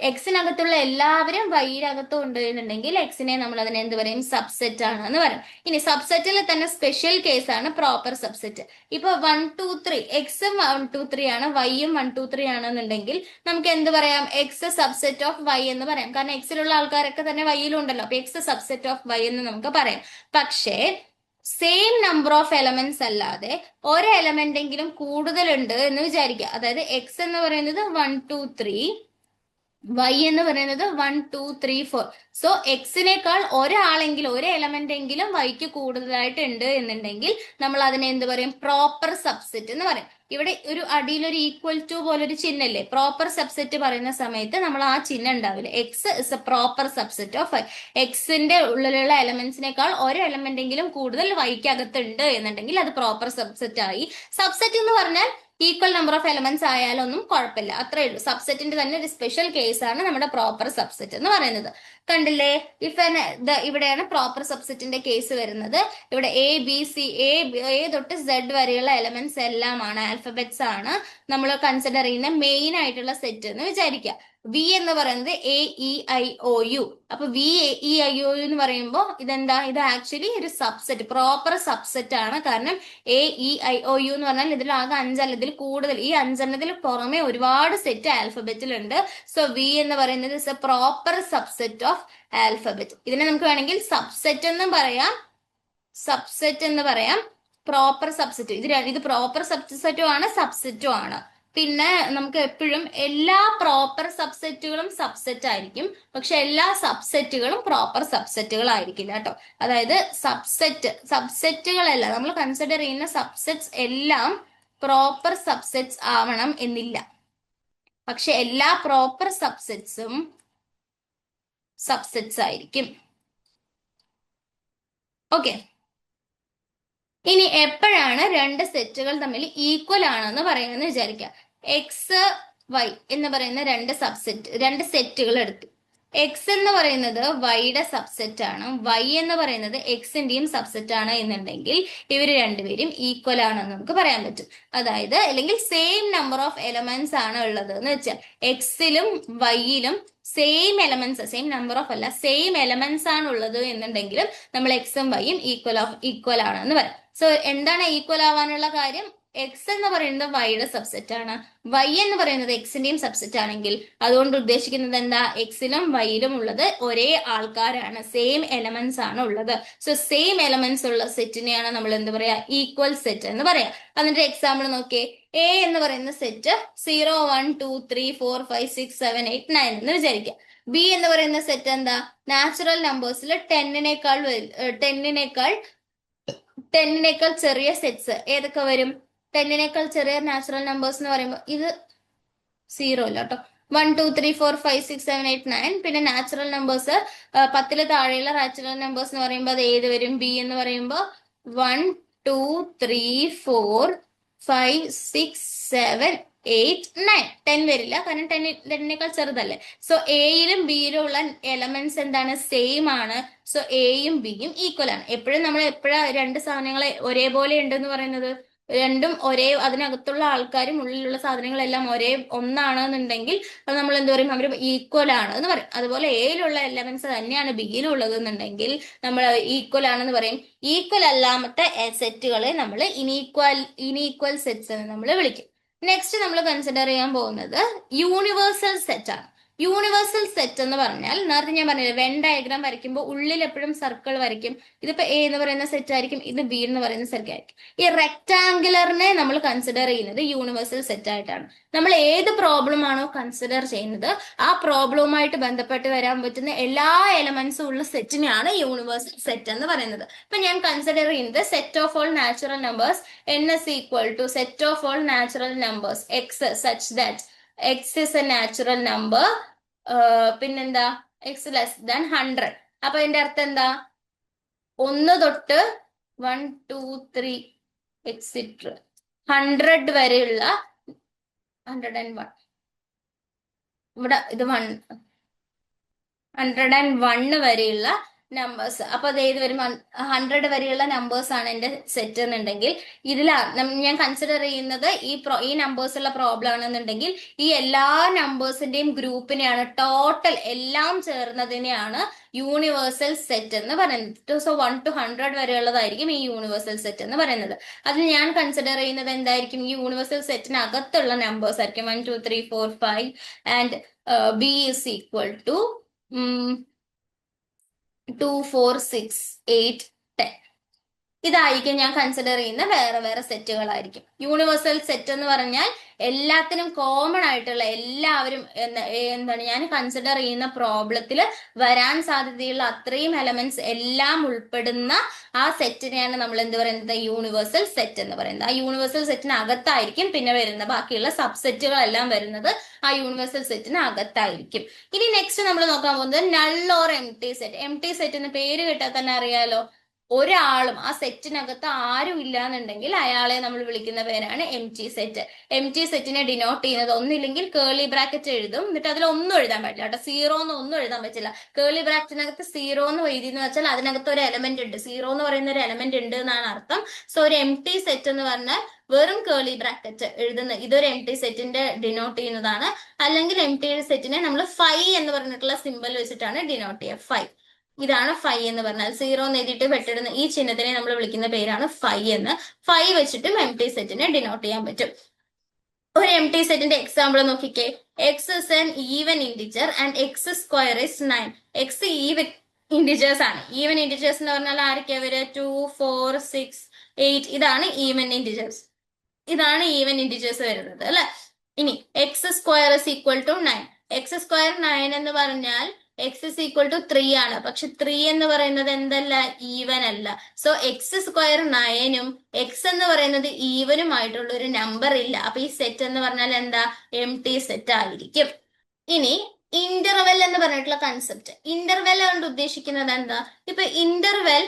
എക്സിനകത്തുള്ള എല്ലാവരും വൈയിനകത്തും ഉണ്ട് എന്നുണ്ടെങ്കിൽ എക്സിനെ നമ്മൾ അതിനെ എന്ത് പറയും? സബ്സെറ്റ് ആണ് എന്ന് പറയും. ഇനി സബ്സെറ്റിൽ തന്നെ സ്പെഷ്യൽ കേസാണ് പ്രോപ്പർ സബ്സെറ്റ്. ഇപ്പൊ 1 2 3 എക്സും 1 2 3 ആണ്, വൈയും 1 2 3 ആണെന്നുണ്ടെങ്കിൽ നമുക്ക് എന്ത് പറയാം? എക്സ് സബ്സെറ്റ് ഓഫ് വൈ എന്ന് പറയാം. കാരണം എക്സിലുള്ള ആൾക്കാരൊക്കെ തന്നെ വൈയിലും ഉണ്ടല്ലോ. അപ്പൊ എക്സ് സബ്സെറ്റ് ഓഫ് വൈ എന്ന് നമുക്ക് പറയാം. പക്ഷേ സെയിം നമ്പർ ഓഫ് എലമെന്റ്സ് അല്ലാതെ ഒരു എലമെന്റ് എങ്കിലും കൂടുതലുണ്ട് എന്ന് വിചാരിക്കുക. അതായത് എക്സ് എന്ന് പറയുന്നത് 1 2 3, വൈ എന്ന് പറയുന്നത് 1 2 3 4. സോ എക്സിനേക്കാൾ ഒരാളെങ്കിലും ഒരു എലമെന്റ് എങ്കിലും വൈക്ക് കൂടുതലായിട്ട് ഉണ്ട് എന്നുണ്ടെങ്കിൽ നമ്മൾ അതിനെ എന്ത് പറയും? പ്രോപ്പർ സബ്സെറ്റ് എന്ന് പറയും. ഇവിടെ ഒരു അടിയിൽ ഒരു ഈക്വൽ ടു പോലൊരു ചിഹ്നല്ലേ? പ്രോപ്പർ സബ്സെറ്റ് പറയുന്ന സമയത്ത് നമ്മൾ ആ ചിഹ്നം ഉണ്ടാവില്ല. X is a proper subset of Y. എക്സിന്റെ ഉള്ളിലുള്ള എലമെന്റ്സിനേക്കാൾ ഒരു എലമെന്റ് എങ്കിലും കൂടുതൽ വൈക്കകത്തുണ്ട് എന്നുണ്ടെങ്കിൽ അത് പ്രോപ്പർ സബ്സെറ്റ് ആയി. സബ്സെറ്റ് എന്ന് പറഞ്ഞാൽ ഈക്വൽ നമ്പർ ഓഫ് എലമെന്റ്സ് ആയാലൊന്നും കുഴപ്പമില്ല, അത്രേ ഉള്ളൂ. സബ്സെറ്റിന്റെ തന്നെ ഒരു സ്പെഷ്യൽ കേസാണ് നമ്മുടെ പ്രോപ്പർ സബ്സെറ്റ് എന്ന് പറയുന്നത്. കണ്ടില്ലേ? ഇവിടെയാണ് പ്രോപ്പർ സബ്സെറ്റിന്റെ കേസ് വരുന്നത്. ഇവിടെ എ ബി സി എ തൊട്ട് സെഡ് വരെയുള്ള എലമെന്റ്സ് എല്ലാമാണ്, ആൽഫബറ്റ്സ് ആണ് നമ്മൾ കൺസിഡർ ചെയ്യുന്ന മെയിൻ ആയിട്ടുള്ള സെറ്റ് എന്ന് വിചാരിക്കുക. വി എന്ന് പറയുന്നത് A E I O U. അപ്പൊ V A E I O U എന്ന് പറയുമ്പോൾ ഇതെന്താ? ഇത് ആക്ച്വലി ഒരു സബ്സെറ്റ്, പ്രോപ്പർ സബ്സെറ്റ് ആണ്. കാരണം A E I O U എന്ന് പറഞ്ഞാൽ ഇതിൽ ആകെ 5 ഇതിൽ കൂടുതൽ, ഈ 5 പുറമെ ഒരുപാട് സെറ്റ് ആൽഫബറ്റിലുണ്ട്. സോ വി എന്ന് പറയുന്നത് is a proper subset of alphabet. ഇതിനെ നമുക്ക് വേണമെങ്കിൽ സബ്സെറ്റ് എന്നും പറയാം, സബ്സെറ്റ് എന്ന് പറയാം, പ്രോപ്പർ സബ്സെറ്റ്. ഇത് പ്രോപ്പർ സബ്സെറ്റും ആണ്, സബ്സെറ്റും ആണ്. പിന്നെ നമുക്ക് എപ്പോഴും എല്ലാ പ്രോപ്പർ സബ്സെറ്റുകളും സബ്സെറ്റ് ആയിരിക്കും, പക്ഷെ എല്ലാ സബ്സെറ്റുകളും പ്രോപ്പർ സബ്സെറ്റുകൾ ആയിരിക്കില്ല കേട്ടോ. അതായത് സബ്സെറ്റുകളല്ല, നമ്മൾ കൺസിഡർ ചെയ്യുന്ന സബ്സെറ്റ്സ് എല്ലാം പ്രോപ്പർ സബ്സെറ്റ്സ് ആവണം എന്നില്ല. പക്ഷെ എല്ലാ പ്രോപ്പർ സബ്സെറ്റ്സും സബ്സെറ്റ്സ് ആയിരിക്കും. ഓക്കെ, ഇനി എപ്പോഴാണ് രണ്ട് സെറ്റുകൾ തമ്മിൽ ഈക്വൽ ആണെന്ന് പറയാമെന്ന് വിചാരിക്കുക. എക്സ് വൈ എന്ന് പറയുന്ന രണ്ട് സെറ്റുകൾ എടുത്തു. എക്സ് എന്ന് പറയുന്നത് വൈയുടെ സബ്സെറ്റ് ആണ്, വൈ എന്ന് പറയുന്നത് എക്സിന്റെയും സബ്സെറ്റ് ആണ് എന്നുണ്ടെങ്കിൽ ഇവർ രണ്ടുപേരും ഈക്വൽ ആണെന്ന് നമുക്ക് പറയാൻ പറ്റും. അതായത് അല്ലെങ്കിൽ സെയിം നമ്പർ ഓഫ് എലമെന്റ്സ് ആണ് ഉള്ളത് എന്ന് വെച്ചാൽ എക്സിലും വൈയിലും same elements, same number of അല്ല, സെയിം എലമെന്റ്സ് ആണ് ഉള്ളത് എന്നുണ്ടെങ്കിലും നമ്മൾ എക്സും വൈയും ഈക്വൽ ആണെന്ന് പറയാം. സോ എന്താണ് ഈക്വൽ ആവാനുള്ള കാര്യം? എക്സ് എന്ന് പറയുന്നത് വൈയുടെ സബ്സെറ്റ് ആണ്, വൈ എന്ന് പറയുന്നത് എക്സിന്റെയും സബ്സെറ്റ് ആണെങ്കിൽ അതുകൊണ്ട് ഉദ്ദേശിക്കുന്നത് എന്താ? എക്സിലും വൈയിലും ഉള്ളത് ഒരേ ആൾക്കാരാണ്, സെയിം എലമെന്റ്സ് ആണ് ഉള്ളത്. സോ സെയിം എലമെന്റ്സ് ഉള്ള സെറ്റിനെയാണ് നമ്മൾ എന്ത് പറയാ? ഈക്വൽ സെറ്റ് എന്ന് പറയാം. അതിന്റെ എക്സാമ്പിൾ നോക്കിയേ. എ എന്ന് പറയുന്ന സെറ്റ് 0 1 2 3 4 5 6 7 8 9 എന്ന് വിചാരിക്കാം. ബി എന്ന് പറയുന്ന സെറ്റ് എന്താ? നാച്ചുറൽ നമ്പേഴ്സിൽ ടെന്നിനേക്കാൾ ചെറിയ സെറ്റ്സ് ഏതൊക്കെ വരും? ടെന്നിനേക്കാൾ ചെറിയ നാച്ചുറൽ നമ്പേഴ്സ് എന്ന് പറയുമ്പോൾ ഇത് 0 അല്ല കേട്ടോ. 1 2 3 4 5 6 7 8 9. പിന്നെ നാച്ചുറൽ നമ്പേഴ്സ് 10 താഴെയുള്ള നാച്ചുറൽ നമ്പേഴ്സ് എന്ന് പറയുമ്പോൾ അത് ഏത് വരും? ബി എന്ന് പറയുമ്പോൾ 1 2 3 4 5 6 7 8 9. 10 വരില്ല, കാരണം 10നേക്കാൾ ചെറുതല്ലേ. സോ എയിലും ബിയിലും ഉള്ള എലമെന്റ്സ് എന്താണ്? സെയിം ആണ്. സോ എയും ബിയും ഈക്വൽ ആണ്. എപ്പോഴും നമ്മൾ രണ്ട് സാധനങ്ങളെ ഒരേപോലെ ഉണ്ടെന്ന് പറയുന്നത്? രണ്ടും അതിനകത്തുള്ള ആൾക്കാരും ഉള്ളിലുള്ള സാധനങ്ങളെല്ലാം ഒന്നാണെന്നുണ്ടെങ്കിൽ അത് നമ്മൾ എന്ത് പറയും, അവർ ഈക്വൽ ആണ് എന്ന് പറയും. അതുപോലെ എയിലുള്ള എലമെന്റ്സ് തന്നെയാണ് ബിയിലുള്ളത് എന്നുണ്ടെങ്കിൽ നമ്മൾ ഈക്വൽ ആണെന്ന് പറയും. ഈക്വൽ അല്ലാമത്തെ സെറ്റുകളെ നമ്മൾ ഇനീക്വൽ സെറ്റ്സ് എന്ന് നമ്മൾ വിളിക്കും. നെക്സ്റ്റ് നമ്മൾ കൺസിഡർ ചെയ്യാൻ പോകുന്നത് യൂണിവേഴ്സൽ സെറ്റ് ആണ്. യൂണിവേഴ്സൽ സെറ്റ് എന്ന് പറഞ്ഞാൽ നേരത്തെ ഞാൻ പറഞ്ഞില്ലേ, വെൻ ഡയഗ്രാം വരയ്ക്കുമ്പോൾ ഉള്ളിൽ എപ്പോഴും സർക്കിൾ വരയ്ക്കും. ഇതിപ്പോ എ എന്ന് പറയുന്ന സെറ്റ് ആയിരിക്കും, ഇത് ബി എന്ന് പറയുന്ന സെറ്റ് ആയിരിക്കും. ഈ റെക്ടാങ്കുലറിനെ നമ്മൾ കൺസിഡർ ചെയ്യുന്നത് യൂണിവേഴ്സൽ സെറ്റ് ആയിട്ടാണ്. നമ്മൾ ഏത് പ്രോബ്ലം ആണോ കൺസിഡർ ചെയ്യുന്നത് ആ പ്രോബ്ലവുമായിട്ട് ബന്ധപ്പെട്ട് വരാൻ പറ്റുന്ന എല്ലാ എലമെന്റ്സും ഉള്ള സെറ്റിനെയാണ് യൂണിവേഴ്സൽ സെറ്റ് എന്ന് പറയുന്നത്. ഇപ്പൊ ഞാൻ കൺസിഡർ ചെയ്യുന്നത് set of all natural numbers n is equal to set of all natural numbers x such that x is a natural number, പിന്നെന്താ x less than 100. അപ്പൊ അതിന്റെ അർത്ഥം എന്താ, 1 തൊട്ട് 1 2 3 എക്സിട്ര 100 വരെയുള്ള 101, ഇവിടെ ഇത് 101 വരെയുള്ള നമ്പേഴ്സ്. അപ്പൊ അത് ഏത് വരും, 100 വരെയുള്ള നമ്പേഴ്സ് ആണ് എന്റെ സെറ്റ് എന്നുണ്ടെങ്കിൽ ഇതിൽ ഞാൻ കൺസിഡർ ചെയ്യുന്നത് ഈ നമ്പേഴ്സ് ഉള്ള പ്രോബ്ലം ആണെന്നുണ്ടെങ്കിൽ ഈ എല്ലാ നമ്പേഴ്സിന്റെയും ഗ്രൂപ്പിനെയാണ്, ടോട്ടൽ എല്ലാം ചേർന്നതിനെയാണ് യൂണിവേഴ്സൽ സെറ്റ് എന്ന് പറയുന്നത്. സോ 1 to 100 വരെയുള്ളതായിരിക്കും ഈ യൂണിവേഴ്സൽ സെറ്റ് എന്ന് പറയുന്നത്. അതിൽ ഞാൻ കൺസിഡർ ചെയ്യുന്നത് എന്തായിരിക്കും, ഈ യൂണിവേഴ്സൽ സെറ്റിനകത്തുള്ള നമ്പേഴ്സ് ആയിരിക്കും 1 2 3 4 5 and B is equal to 2 4 6 8 10. ഇതായിരിക്കും ഞാൻ കൺസിഡർ ചെയ്യുന്ന വേറെ വേറെ സെറ്റുകളായിരിക്കും. യൂണിവേഴ്സൽ സെറ്റ് എന്ന് പറഞ്ഞാൽ എല്ലാത്തിനും കോമൺ ആയിട്ടുള്ള എല്ലാവരും എന്താണ് ഞാൻ കൺസിഡർ ചെയ്യുന്ന പ്രോബ്ലത്തിൽ വരാൻ സാധ്യതയുള്ള അത്രയും എലമെന്റ്സ് എല്ലാം ഉൾപ്പെടുന്ന ആ സെറ്റിനെയാണ് നമ്മൾ എന്ത് പറയുന്നത്, യൂണിവേഴ്സൽ സെറ്റ് എന്ന് പറയുന്നത്. ആ യൂണിവേഴ്സൽ സെറ്റിനകത്തായിരിക്കും പിന്നെ വരുന്ന ബാക്കിയുള്ള സബ്സെറ്റുകളെല്ലാം വരുന്നത് ആ യൂണിവേഴ്സൽ സെറ്റിന് അകത്തായിരിക്കും. ഇനി നെക്സ്റ്റ് നമ്മൾ നോക്കാൻ പോകുന്നത് null or empty set. Empty set എന്ന് പേര് കേട്ടാൽ തന്നെ അറിയാലോ, ഒരാളും ആ സെറ്റിനകത്ത് ആരും ഇല്ല എന്നുണ്ടെങ്കിൽ അയാളെ നമ്മൾ വിളിക്കുന്ന പേരാണ് എംപ്റ്റി സെറ്റ്. എംപ്റ്റി സെറ്റിനെ ഡിനോട്ട് ചെയ്യുന്നത് ഒന്നില്ലെങ്കിൽ കേർലി ബ്രാക്കറ്റ് എഴുതും, എന്നിട്ട് അതിൽ ഒന്നും എഴുതാൻ പറ്റില്ല കേട്ടോ, സീറോ എന്ന് ഒന്നും എഴുതാൻ പറ്റില്ല. കേർലി ബ്രാക്കറ്റിനകത്ത് സീറോ എന്ന് എഴുതി എന്ന് വെച്ചാൽ അതിനകത്ത് ഒരു എലമെന്റ് ഉണ്ട്, സീറോ എന്ന് പറയുന്ന ഒരു എലമെന്റ് ഉണ്ട് എന്നാണ് അർത്ഥം. സോ ഒരു എംപ്റ്റി സെറ്റ് എന്ന് പറഞ്ഞാൽ വെറും കേർലി ബ്രാക്കറ്റ് എഴുതുന്നത്, ഇതൊരു എംപ്റ്റി സെറ്റിന്റെ ഡിനോട്ട് ചെയ്യുന്നതാണ്. അല്ലെങ്കിൽ എംപ്റ്റി സെറ്റിനെ നമ്മൾ 5 എന്ന് പറഞ്ഞിട്ടുള്ള സിമ്പൽ വെച്ചിട്ടാണ് ഡിനോട്ട് ചെയ്യുക. 5 ഇതാണ് 5 എന്ന് പറഞ്ഞാൽ, സീറോ എന്ന് എഴുതിയിട്ട് വെട്ടിടുന്ന ഈ ചിഹ്നത്തിനെ നമ്മൾ വിളിക്കുന്ന പേരാണ് 5 എന്ന്. 5 വെച്ചിട്ടും എംപ്റ്റി സെറ്റിനെ ഡിനോട്ട് ചെയ്യാൻ പറ്റും. ഒരു എംപ്റ്റി സെറ്റിന്റെ എക്സാമ്പിൾ നോക്കിക്കേ. X is an even integer and X square is 9. X even integers ആണ്. ഈവൻ ഇന്റിജേഴ്സ് എന്ന് പറഞ്ഞാൽ ആരൊക്കെയാ വരിക, 2 4 6 8. ഇതാണ് ഈവൻ ഇന്റിജേഴ്സ്, ഇതാണ് ഈവൻ ഇന്റിജേഴ്സ് വരുന്നത് അല്ലെ. ഇനി X square is equal to 9. X square 9 എന്ന് പറഞ്ഞാൽ എക്സ് ഇസ് ഈക്വൽ ടു 3 ആണ്. പക്ഷെ 3 എന്ന് പറയുന്നത് എന്തല്ല, ഈവൻ അല്ല. സോ എക്സ് സ്ക്വയർ 9ഉം എക്സ് എന്ന് പറയുന്നത് ഈവനും ആയിട്ടുള്ള ഒരു നമ്പർ ഇല്ല. അപ്പൊ ഈ സെറ്റ് എന്ന് പറഞ്ഞാൽ എന്താ, എംപ്റ്റി സെറ്റ് ആയിരിക്കും. ഇനി ഇന്റർവെൽ എന്ന് പറഞ്ഞിട്ടുള്ള കൺസെപ്റ്റ്. ഇന്റർവെൽ കൊണ്ട് ഉദ്ദേശിക്കുന്നത് എന്താ, ഇപ്പൊ ഇന്റർവെൽ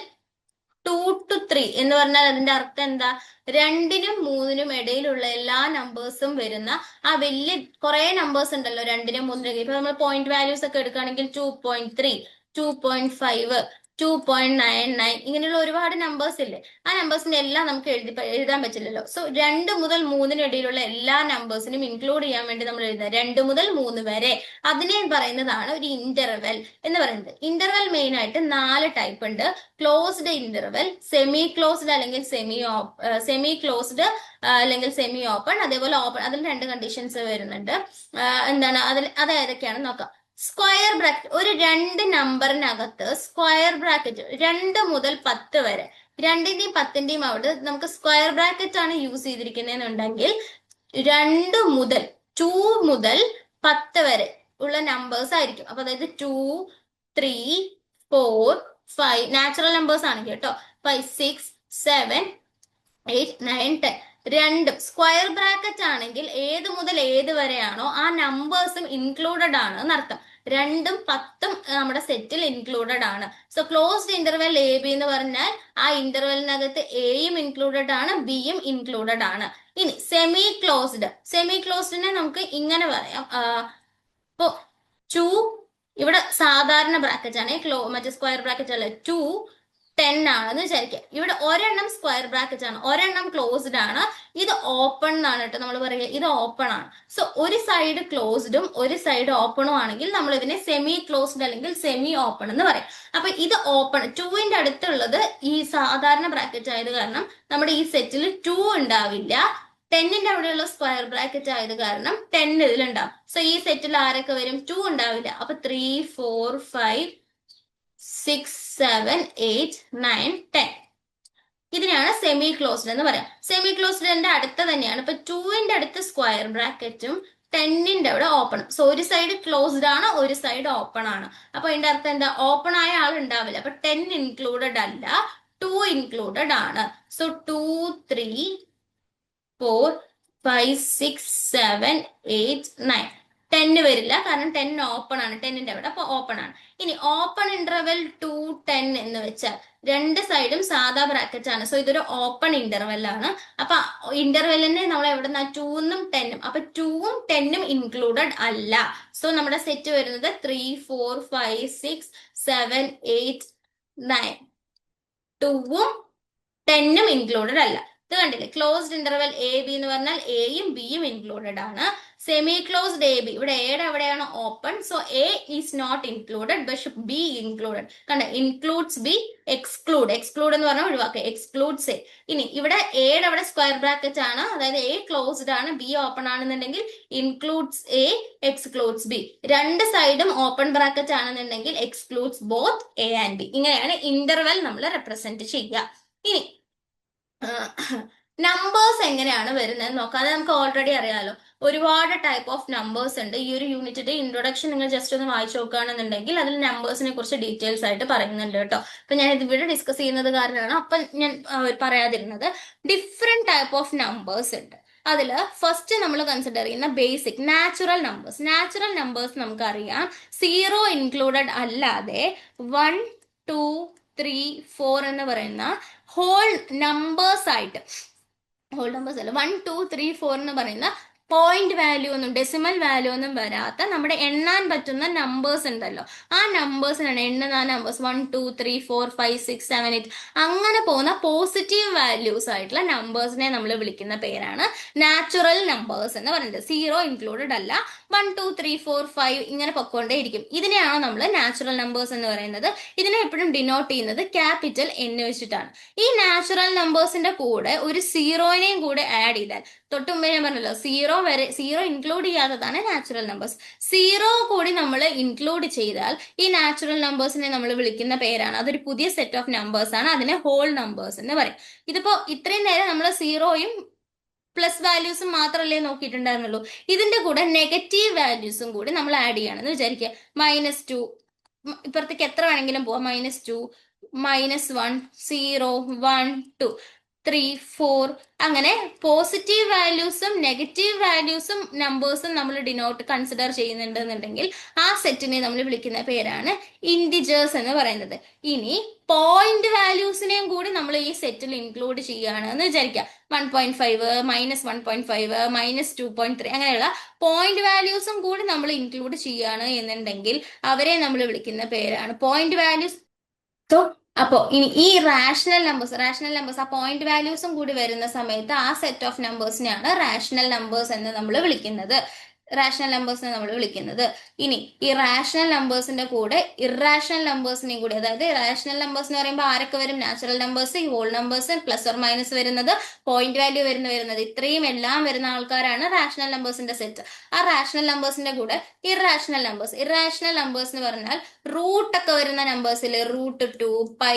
2 to 3 എന്ന് പറഞ്ഞാൽ അതിന്റെ അർത്ഥം എന്താ, 2നും 3നും ഇടയിലുള്ള എല്ലാ നമ്പേഴ്സും വരുന്ന ആ വലിയ കുറെ നമ്പേഴ്സ് ഉണ്ടല്ലോ 2നും 3നും. ഇപ്പൊ നമ്മൾ പോയിന്റ് വാല്യൂസ് ഒക്കെ എടുക്കുകയാണെങ്കിൽ 2.3 2.5 2.99 ഇങ്ങനെയുള്ള ഒരുപാട് നമ്പേഴ്സ് ഇല്ലേ, ആ നമ്പേഴ്സിന്റെ എല്ലാം നമുക്ക് എഴുതാൻ പറ്റില്ലല്ലോ. സോ 2 മുതൽ 3ന് ഇടയിലുള്ള എല്ലാ നമ്പേഴ്സിനും ഇൻക്ലൂഡ് ചെയ്യാൻ വേണ്ടി നമ്മൾ എഴുതുക 2 മുതൽ 3 വരെ. അതിനെ പറയുന്നതാണ് ഒരു ഇന്റർവെൽ എന്ന് പറയുന്നത്. ഇന്റർവെൽ മെയിൻ ആയിട്ട് 4 ടൈപ്പ് ഉണ്ട്. ക്ലോസ്ഡ് ഇന്റർവെൽ, സെമി ക്ലോസ്ഡ് അല്ലെങ്കിൽ സെമി ക്ലോസ്ഡ് അല്ലെങ്കിൽ സെമി ഓപ്പൺ, അതേപോലെ ഓപ്പൺ. അതിൽ 2 കണ്ടീഷൻസ് വരുന്നുണ്ട്. എന്താണ് അത് ഏതൊക്കെയാണെന്ന് നോക്കാം. സ്ക്വയർ ബ്രാക്കറ്റ്, ഒരു 2 നമ്പറിനകത്ത് സ്ക്വയർ ബ്രാക്കറ്റ് 2 മുതൽ 10 വരെ, 2ന്റെയും 10ന്റെയും അവിടെ നമുക്ക് സ്ക്വയർ ബ്രാക്കറ്റ് ആണ് യൂസ് ചെയ്തിരിക്കുന്നതെന്നുണ്ടെങ്കിൽ 2 മുതൽ 10 വരെ ഉള്ള നമ്പേഴ്സ് ആയിരിക്കും. അപ്പൊ അതായത് 2 3 4 5 നാച്ചുറൽ നമ്പേഴ്സ് ആണ് കേട്ടോ, 5 6 7 8 9 10. രണ്ടും സ്ക്വയർ ബ്രാക്കറ്റ് ആണെങ്കിൽ ഏത് മുതൽ ഏത് വരെയാണോ ആ നമ്പേഴ്സും ഇൻക്ലൂഡഡ് ആണ് എന്നർത്ഥം. 2ഉം 10ഉം നമ്മുടെ സെറ്റിൽ ഇൻക്ലൂഡഡ് ആണ്. So closed interval A B എന്ന് പറഞ്ഞാൽ ആ ഇന്റർവെലിനകത്ത് എയും ഇൻക്ലൂഡഡ് ആണ്, ബിയും ഇൻക്ലൂഡഡ് ആണ്. ഇനി സെമി ക്ലോസ്ഡിനെ നമുക്ക് ഇങ്ങനെ പറയാം. ഇപ്പോ 2 ഇവിടെ സാധാരണ ബ്രാക്കറ്റ് ആണ്, മറ്റേ സ്ക്വയർ ബ്രാക്കറ്റ് അല്ല. 2 10 ആണെന്ന് വിചാരിക്കുക. ഇവിടെ ഒരെണ്ണം സ്ക്വയർ ബ്രാക്കറ്റ് ആണ്, ഒരെണ്ണം ക്ലോസ്ഡ് ആണ്, ഇത് ഓപ്പൺ എന്നാണ് കേട്ടോ നമ്മൾ പറയുക, ഇത് ഓപ്പൺ ആണ്. സോ ഒരു സൈഡ് ക്ലോസ്ഡും ഒരു സൈഡ് ഓപ്പണും ആണെങ്കിൽ നമ്മൾ ഇതിനെ സെമി ക്ലോസ്ഡ് അല്ലെങ്കിൽ സെമി ഓപ്പൺ എന്ന് പറയും. അപ്പൊ ഇത് ഓപ്പൺ, 2ന്റെ അടുത്തുള്ളത് ഈ സാധാരണ ബ്രാക്കറ്റ് ആയത് കാരണം നമ്മുടെ ഈ സെറ്റിൽ 2 ഉണ്ടാവില്ല. 10ന്റെ അവിടെയുള്ള സ്ക്വയർ ബ്രാക്കറ്റ് ആയത് കാരണം 10 ഇതിലുണ്ടാവും. സോ ഈ സെറ്റിൽ ആരൊക്കെ വരും? 2 ഉണ്ടാവില്ല. അപ്പൊ 3, 4, 5, 6, 7, 8, 9, 10. ഇതിനെയാണ് സെമി ക്ലോസ്ഡ് എന്ന് പറയാം. സെമി ക്ലോസ്ഡിന്റെ അടുത്ത് തന്നെയാണ്. ഇപ്പൊ 2ന്റെ അടുത്ത് സ്ക്വയർ ബ്രാക്കറ്റും 10ന്റെ അവിടെ ഓപ്പൺ. സോ ഒരു സൈഡ് ക്ലോസ്ഡ് ആണ്, ഒരു സൈഡ് ഓപ്പൺ ആണ്. അപ്പൊ അതിന്റെ അർത്ഥം എന്താ? ഓപ്പൺ ആയ ആൾ ഉണ്ടാവില്ല. അപ്പൊ 10 ഇൻക്ലൂഡഡ് അല്ല, 2 ഇൻക്ലൂഡഡ് ആണ്. സോ 2, 3, 4, 5, 6, 7, 8, 9. 10 വരില്ല, കാരണം 10 ഓപ്പൺ ആണ്, 10ന്റെ അവിടെ. അപ്പൊ ഓപ്പൺ ആണ്. ഇനി ഓപ്പൺ ഇന്റർവെൽ 2, 10 എന്ന് വെച്ചാൽ രണ്ട് സൈഡും സാധാ ബ്രാക്കറ്റ് ആണ്. സോ ഇതൊരു ഓപ്പൺ ഇന്റർവെൽ ആണ്. അപ്പൊ ഇന്റർവെല്ലിനെ നമ്മൾ എവിടെന്നാ? 2നും 10നും. അപ്പൊ 2ഉം 10നും ഇൻക്ലൂഡഡ് അല്ല. സോ നമ്മുടെ സെറ്റ് വരുന്നത് 3, 4, 5, 6, 7, 8, 9. 2ഉം 10നും ഇൻക്ലൂഡഡ് അല്ല. ഇത് കണ്ടില്ലേ? ക്ലോസ്ഡ് ഇന്റർവെൽ എ ബി എന്ന് പറഞ്ഞാൽ എയും ബിയും ഇൻക്ലൂഡഡ് ആണ്. സെമി ക്ലോസ്ഡ് എ ബി, ഇവിടെ എയുടെ അവിടെയാണ് open. So A is not included, പക്ഷെ ബി ഇൻക്ലൂഡഡ്. കണ്ട, ഇൻക്ലൂഡ്സ് ബി, എക്സ്ക്ലൂഡ് എന്ന് പറഞ്ഞാൽ ഒഴിവാക്കുക, എക്സ്ക്ലൂഡ്സ് എ. ഇനി ഇവിടെ എയുടെ അവിടെ സ്ക്വയർ ബ്രാക്കറ്റ് ആണ്, അതായത് എ ക്ലോസ്ഡ് ആണ്, ബി ഓപ്പൺ ആണെന്നുണ്ടെങ്കിൽ ഇൻക്ലൂഡ്സ് എ, എക്സ്ക്ലൂഡ്സ് ബി. രണ്ട് സൈഡും ഓപ്പൺ ബ്രാക്കറ്റ് ആണെന്നുണ്ടെങ്കിൽ excludes both A and B. ഇങ്ങനെയാണ് ഇന്റർവെൽ നമ്മൾ റെപ്രസെന്റ് ചെയ്യുക. ഇനി നമ്പേഴ്സ് എങ്ങനെയാണ് വരുന്നത് നോക്കാം. അത് നമുക്ക് ഓൾറെഡി അറിയാലോ, ഒരുപാട് ടൈപ്പ് ഓഫ് നമ്പേഴ്സ് ഉണ്ട്. ഈ ഒരു യൂണിറ്റിന്റെ ഇൻട്രൊഡക്ഷൻ നിങ്ങൾ ജസ്റ്റ് ഒന്ന് വായിച്ചു നോക്കുകയാണെന്നുണ്ടെങ്കിൽ അതിൽ നമ്പേഴ്സിനെ കുറിച്ച് ഡീറ്റെയിൽസ് ആയിട്ട് പറയുന്നുണ്ട് കേട്ടോ. അപ്പൊ ഞാൻ ഇത് ഇവിടെ ഡിസ്കസ് ചെയ്യുന്നത് കാരണമാണ് അപ്പൊ ഞാൻ പറയാതിരുന്നത്. ഡിഫറെന്റ് ടൈപ്പ് ഓഫ് നമ്പേഴ്സ് ഉണ്ട്. അതിൽ ഫസ്റ്റ് നമ്മൾ കൺസിഡർ ചെയ്യുന്ന basic natural numbers. Natural numbers നമുക്കറിയാം 0 ഇൻക്ലൂഡഡ് അല്ലാതെ 1, 2, 3, 4 എന്ന് പറയുന്ന ഹോൾ നമ്പേഴ്സ് ആയിട്ട്, ഹോൾ നമ്പേഴ്സ് അല്ല, 1, 2, 3, 4 എന്ന് പറയുന്ന പോയിന്റ് വാല്യൂ ഒന്നും ഡെസിമൽ വാല്യൂ ഒന്നും വരാത്ത നമ്മുടെ എണ്ണാൻ പറ്റുന്ന നമ്പേഴ്സ് ഉണ്ടല്ലോ, ആ നമ്പേഴ്സിനാണ് എണ്ണുന്ന നമ്പേഴ്സ് 1, 2, 3, 4, 5, 6, 7, 8 അങ്ങനെ പോകുന്ന പോസിറ്റീവ് വാല്യൂസ് ആയിട്ടുള്ള നമ്പേഴ്സിനെ നമ്മൾ വിളിക്കുന്ന പേരാണ് നാച്ചുറൽ നമ്പേഴ്സ് എന്ന് പറയുന്നത്. 0 ഇൻക്ലൂഡഡ് അല്ല, 1, 2, 3, 4, 5 ഇങ്ങനെ പൊക്കോണ്ടേ ഇരിക്കും. ഇതിനെയാണ് നമ്മൾ നാച്ചുറൽ നമ്പേഴ്സ് എന്ന് പറയുന്നത്. ഇതിനെ എപ്പോഴും ഡിനോട്ട് ചെയ്യുന്നത് ക്യാപിറ്റൽ N വെച്ചിട്ടാണ്. ഈ നാച്ചുറൽ നമ്പേഴ്സിന്റെ കൂടെ ഒരു സീറോനെയും കൂടെ ആഡ് ചെയ്താൽ, തൊട്ട് മുമ്പേ ഞാൻ പറഞ്ഞല്ലോ 0 ഇൻക്ലൂഡ് ചെയ്യാത്തതാണ് നാച്ചുറൽ നമ്പേഴ്സ്. 0 കൂടി നമ്മൾ ഇൻക്ലൂഡ് ചെയ്താൽ ഈ നാച്ചുറൽ നമ്പേഴ്സിനെ നമ്മൾ വിളിക്കുന്ന പേരാണ്, അതൊരു പുതിയ സെറ്റ് ഓഫ് നമ്പേഴ്സ് ആണ്, അതിനെ ഹോൾ നമ്പേഴ്സ് എന്ന് പറയും. ഇതിപ്പോ ഇത്രയും നേരം നമ്മൾ 0യും പ്ലസ് വാല്യൂസും മാത്രമല്ലേ നോക്കിയിട്ടുണ്ടായിരുന്നുള്ളൂ. ഇതിന്റെ കൂടെ നെഗറ്റീവ് വാല്യൂസും കൂടി നമ്മൾ ആഡ് ചെയ്യണമെന്ന് വിചാരിക്കുക. -2, ഇപ്പുറത്തേക്ക് എത്ര വേണമെങ്കിലും പോവാം, -2, -1, 0, 1, 2, 3, 4 അങ്ങനെ പോസിറ്റീവ് വാല്യൂസും നെഗറ്റീവ് വാല്യൂസും നമ്പേഴ്സും നമ്മൾ കൺസിഡർ ചെയ്യുന്നുണ്ടെന്നുണ്ടെങ്കിൽ ആ സെറ്റിനെ നമ്മൾ വിളിക്കുന്ന പേരാണ് ഇന്റിജേഴ്സ് എന്ന് പറയുന്നത്. ഇനി പോയിന്റ് വാല്യൂസിനെയും കൂടി നമ്മൾ ഈ സെറ്റിൽ ഇൻക്ലൂഡ് ചെയ്യുകയാണ് എന്ന് വിചാരിക്കുക. 1.5, -1.5, -2.3 അങ്ങനെയുള്ള പോയിന്റ് വാല്യൂസും കൂടി നമ്മൾ ഇൻക്ലൂഡ് ചെയ്യുകയാണ് എന്നുണ്ടെങ്കിൽ അവരെ നമ്മൾ വിളിക്കുന്ന പേരാണ് പോയിന്റ് വാല്യൂസ്. അപ്പോ ഇനി ഈ റാഷണൽ നമ്പേഴ്സ് ആ പോയിന്റ് വാല്യൂസും കൂടി വരുന്ന സമയത്ത് ആ സെറ്റ് ഓഫ് നമ്പേഴ്സിനെയാണ് റാഷണൽ നമ്പേഴ്സ് എന്ന് നമ്മൾ വിളിക്കുന്നത്. ഇനി ഈ റാഷണൽ നമ്പേഴ്സിന്റെ കൂടെ ഇറാഷണൽ നമ്പേഴ്സിനെയും കൂടി, അതായത് റാഷണൽ നമ്പേഴ്സ് എന്ന് പറയുമ്പോൾ ആരൊക്കെ വരും? നാച്ചുറൽ നമ്പേഴ്സ്, ഈ whole numbers, plus or minus വരുന്നത്, പോയിന്റ് വാല്യൂ വരുന്നത്, ഇത്രയും എല്ലാം വരുന്ന ആൾക്കാരാണ് റാഷണൽ നമ്പേഴ്സിന്റെ സെറ്റ്. ആ റാഷണൽ നമ്പേഴ്സിന്റെ കൂടെ ഇറാഷണൽ നമ്പേഴ്സ് എന്ന് പറഞ്ഞാൽ റൂട്ട് ഒക്കെ വരുന്ന നമ്പേഴ്സിൽ √2, π,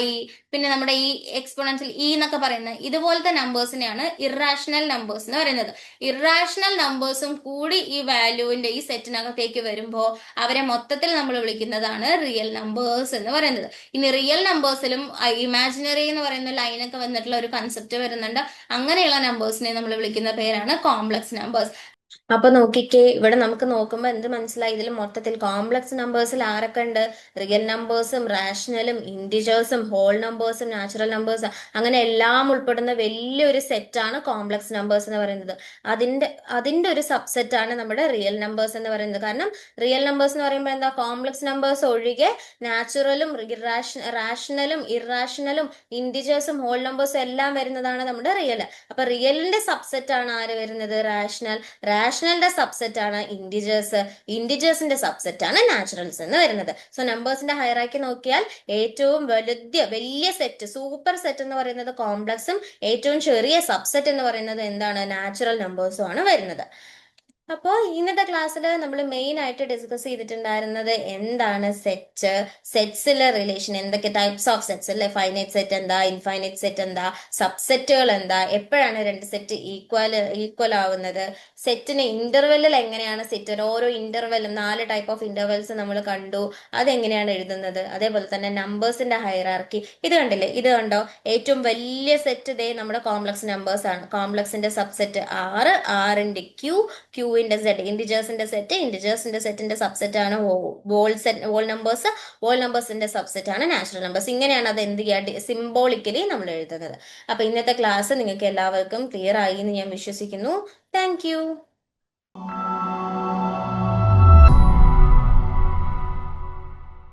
പിന്നെ നമ്മുടെ ഈ എക്സ്പോണൻഷ്യൽ എന്നൊക്കെ പറയുന്ന ഇതുപോലത്തെ നമ്പേഴ്സിനെയാണ് ഇറാഷണൽ നമ്പേഴ്സ് എന്ന് പറയുന്നത്. ഇറാഷണൽ നമ്പേഴ്സും കൂടി ഈ വാല്യൂവിന്റെ ഈ സെറ്റിനകത്തേക്ക് വരുമ്പോൾ അവരെ മൊത്തത്തിൽ നമ്മൾ വിളിക്കുന്നതാണ് റിയൽ നമ്പേഴ്സ് എന്ന് പറയുന്നത്. ഇനി റിയൽ നമ്പേഴ്സിലും ഇമാജിനറി എന്ന് പറയുന്ന ലൈനൊക്കെ വന്നിട്ടുള്ള ഒരു കൺസെപ്റ്റ് വരുന്നുണ്ട്. അങ്ങനെയുള്ള നമ്പേഴ്സിനെ നമ്മൾ വിളിക്കുന്ന പേരാണ് കോംപ്ലക്സ് നമ്പേഴ്സ്. അപ്പൊ നോക്കിക്കേ, ഇവിടെ നമുക്ക് നോക്കുമ്പോൾ എന്ത് മനസ്സിലായി? ഇതിൽ മൊത്തത്തിൽ കോംപ്ലക്സ് നമ്പേഴ്സിൽ ആരൊക്കെ ഉണ്ട്? റിയൽ നമ്പേഴ്സും റാഷണലും ഇൻഡിജേഴ്സും ഹോൾ നമ്പേഴ്സും നാച്ചുറൽ നമ്പേഴ്സും, അങ്ങനെ എല്ലാം ഉൾപ്പെടുന്ന വലിയൊരു സെറ്റാണ് കോംപ്ലക്സ് നമ്പേഴ്സ് എന്ന് പറയുന്നത്. അതിന്റെ അതിന്റെ ഒരു സബ്സെറ്റ് ആണ് നമ്മുടെ റിയൽ നമ്പേഴ്സ് എന്ന് പറയുന്നത്. കാരണം റിയൽ നമ്പേഴ്സ് എന്ന് പറയുമ്പോൾ എന്താ, കോംപ്ലക്സ് നമ്പേഴ്സ് ഒഴികെ നാച്ചുറലും റാഷണലും ഇറാഷണലും ഇൻഡിജേഴ്സും ഹോൾ നമ്പേഴ്സും എല്ലാം വരുന്നതാണ് നമ്മുടെ റിയൽ. അപ്പൊ റിയലിന്റെ സബ്സെറ്റ് ആണ് ആര് വരുന്നത്? റാഷണലിന്റെ സബ്സെറ്റ് ആണ് ഇൻഡിജേഴ്സ്, ഇൻഡിജേഴ്സിന്റെ സബ്സെറ്റ് ആണ് നാച്ചുറൽസ് എന്ന് വരുന്നത്. സോ നമ്പേഴ്സിന്റെ ഹൈറാർക്കി നോക്കിയാൽ ഏറ്റവും വലിയ സെറ്റ്, സൂപ്പർ സെറ്റ് എന്ന് പറയുന്നത് കോംപ്ലക്സും, ഏറ്റവും ചെറിയ സബ്സെറ്റ് എന്ന് പറയുന്നത് എന്താണ്? നാച്ചുറൽ നമ്പേഴ്സും ആണ് വരുന്നത്. അപ്പോൾ ഇന്നത്തെ ക്ലാസ്സിൽ നമ്മൾ മെയിൻ ആയിട്ട് ഡിസ്കസ് ചെയ്തിട്ടുണ്ടായിരുന്നത് എന്താണ്? സെറ്റ്സിലെ റിലേഷൻ, എന്തൊക്കെ ടൈപ്സ് ഓഫ് സെറ്റ്സ് അല്ലെ, ഫൈനൈറ്റ് സെറ്റ് എന്താ, ഇൻഫൈനൈറ്റ് സെറ്റ് എന്താ, സബ്സെറ്റുകൾ എന്താ, എപ്പോഴാണ് രണ്ട് സെറ്റ് ഈക്വൽ ആവുന്നത്, സെറ്റിന് ഇന്റർവെല്ലിൽ എങ്ങനെയാണ് സെറ്റ്, ഓരോ ഇന്റർവെല്ലും 4 ടൈപ്പ് ഓഫ് ഇന്റർവെൽസ് നമ്മൾ കണ്ടു, അതെങ്ങനെയാണ് എഴുതുന്നത്, അതേപോലെ തന്നെ നമ്പേഴ്സിന്റെ ഹൈറാർക്കി. ഇത് കണ്ടില്ലേ? ഇത് കണ്ടോ? ഏറ്റവും വലിയ സെറ്റ് ദേ നമ്മുടെ കോംപ്ലക്സ് നമ്പേഴ്സ് ആണ്. കോംപ്ലക്സിന്റെ സബ്സെറ്റ് ആറിന്റെ ക്യൂവിന്റെ സെറ്റ്, ഇൻഡിജേഴ്സിന്റെ സെറ്റിന്റെ സബ്സെറ്റ് ആണ് വോൾ നമ്പേഴ്സിന്റെ സബ്സെറ്റ് ആണ് നാച്ചുറൽ നമ്പേഴ്സ്. ഇങ്ങനെയാണ് അത് എന്ത് ചെയ്യുക, സിംബോളിക്കലി നമ്മൾ എഴുതുന്നത്. അപ്പൊ ഇന്നത്തെ ക്ലാസ് നിങ്ങൾക്ക് എല്ലാവർക്കും ക്ലിയർ ആയി എന്ന് ഞാൻ വിശ്വസിക്കുന്നു. Thank you.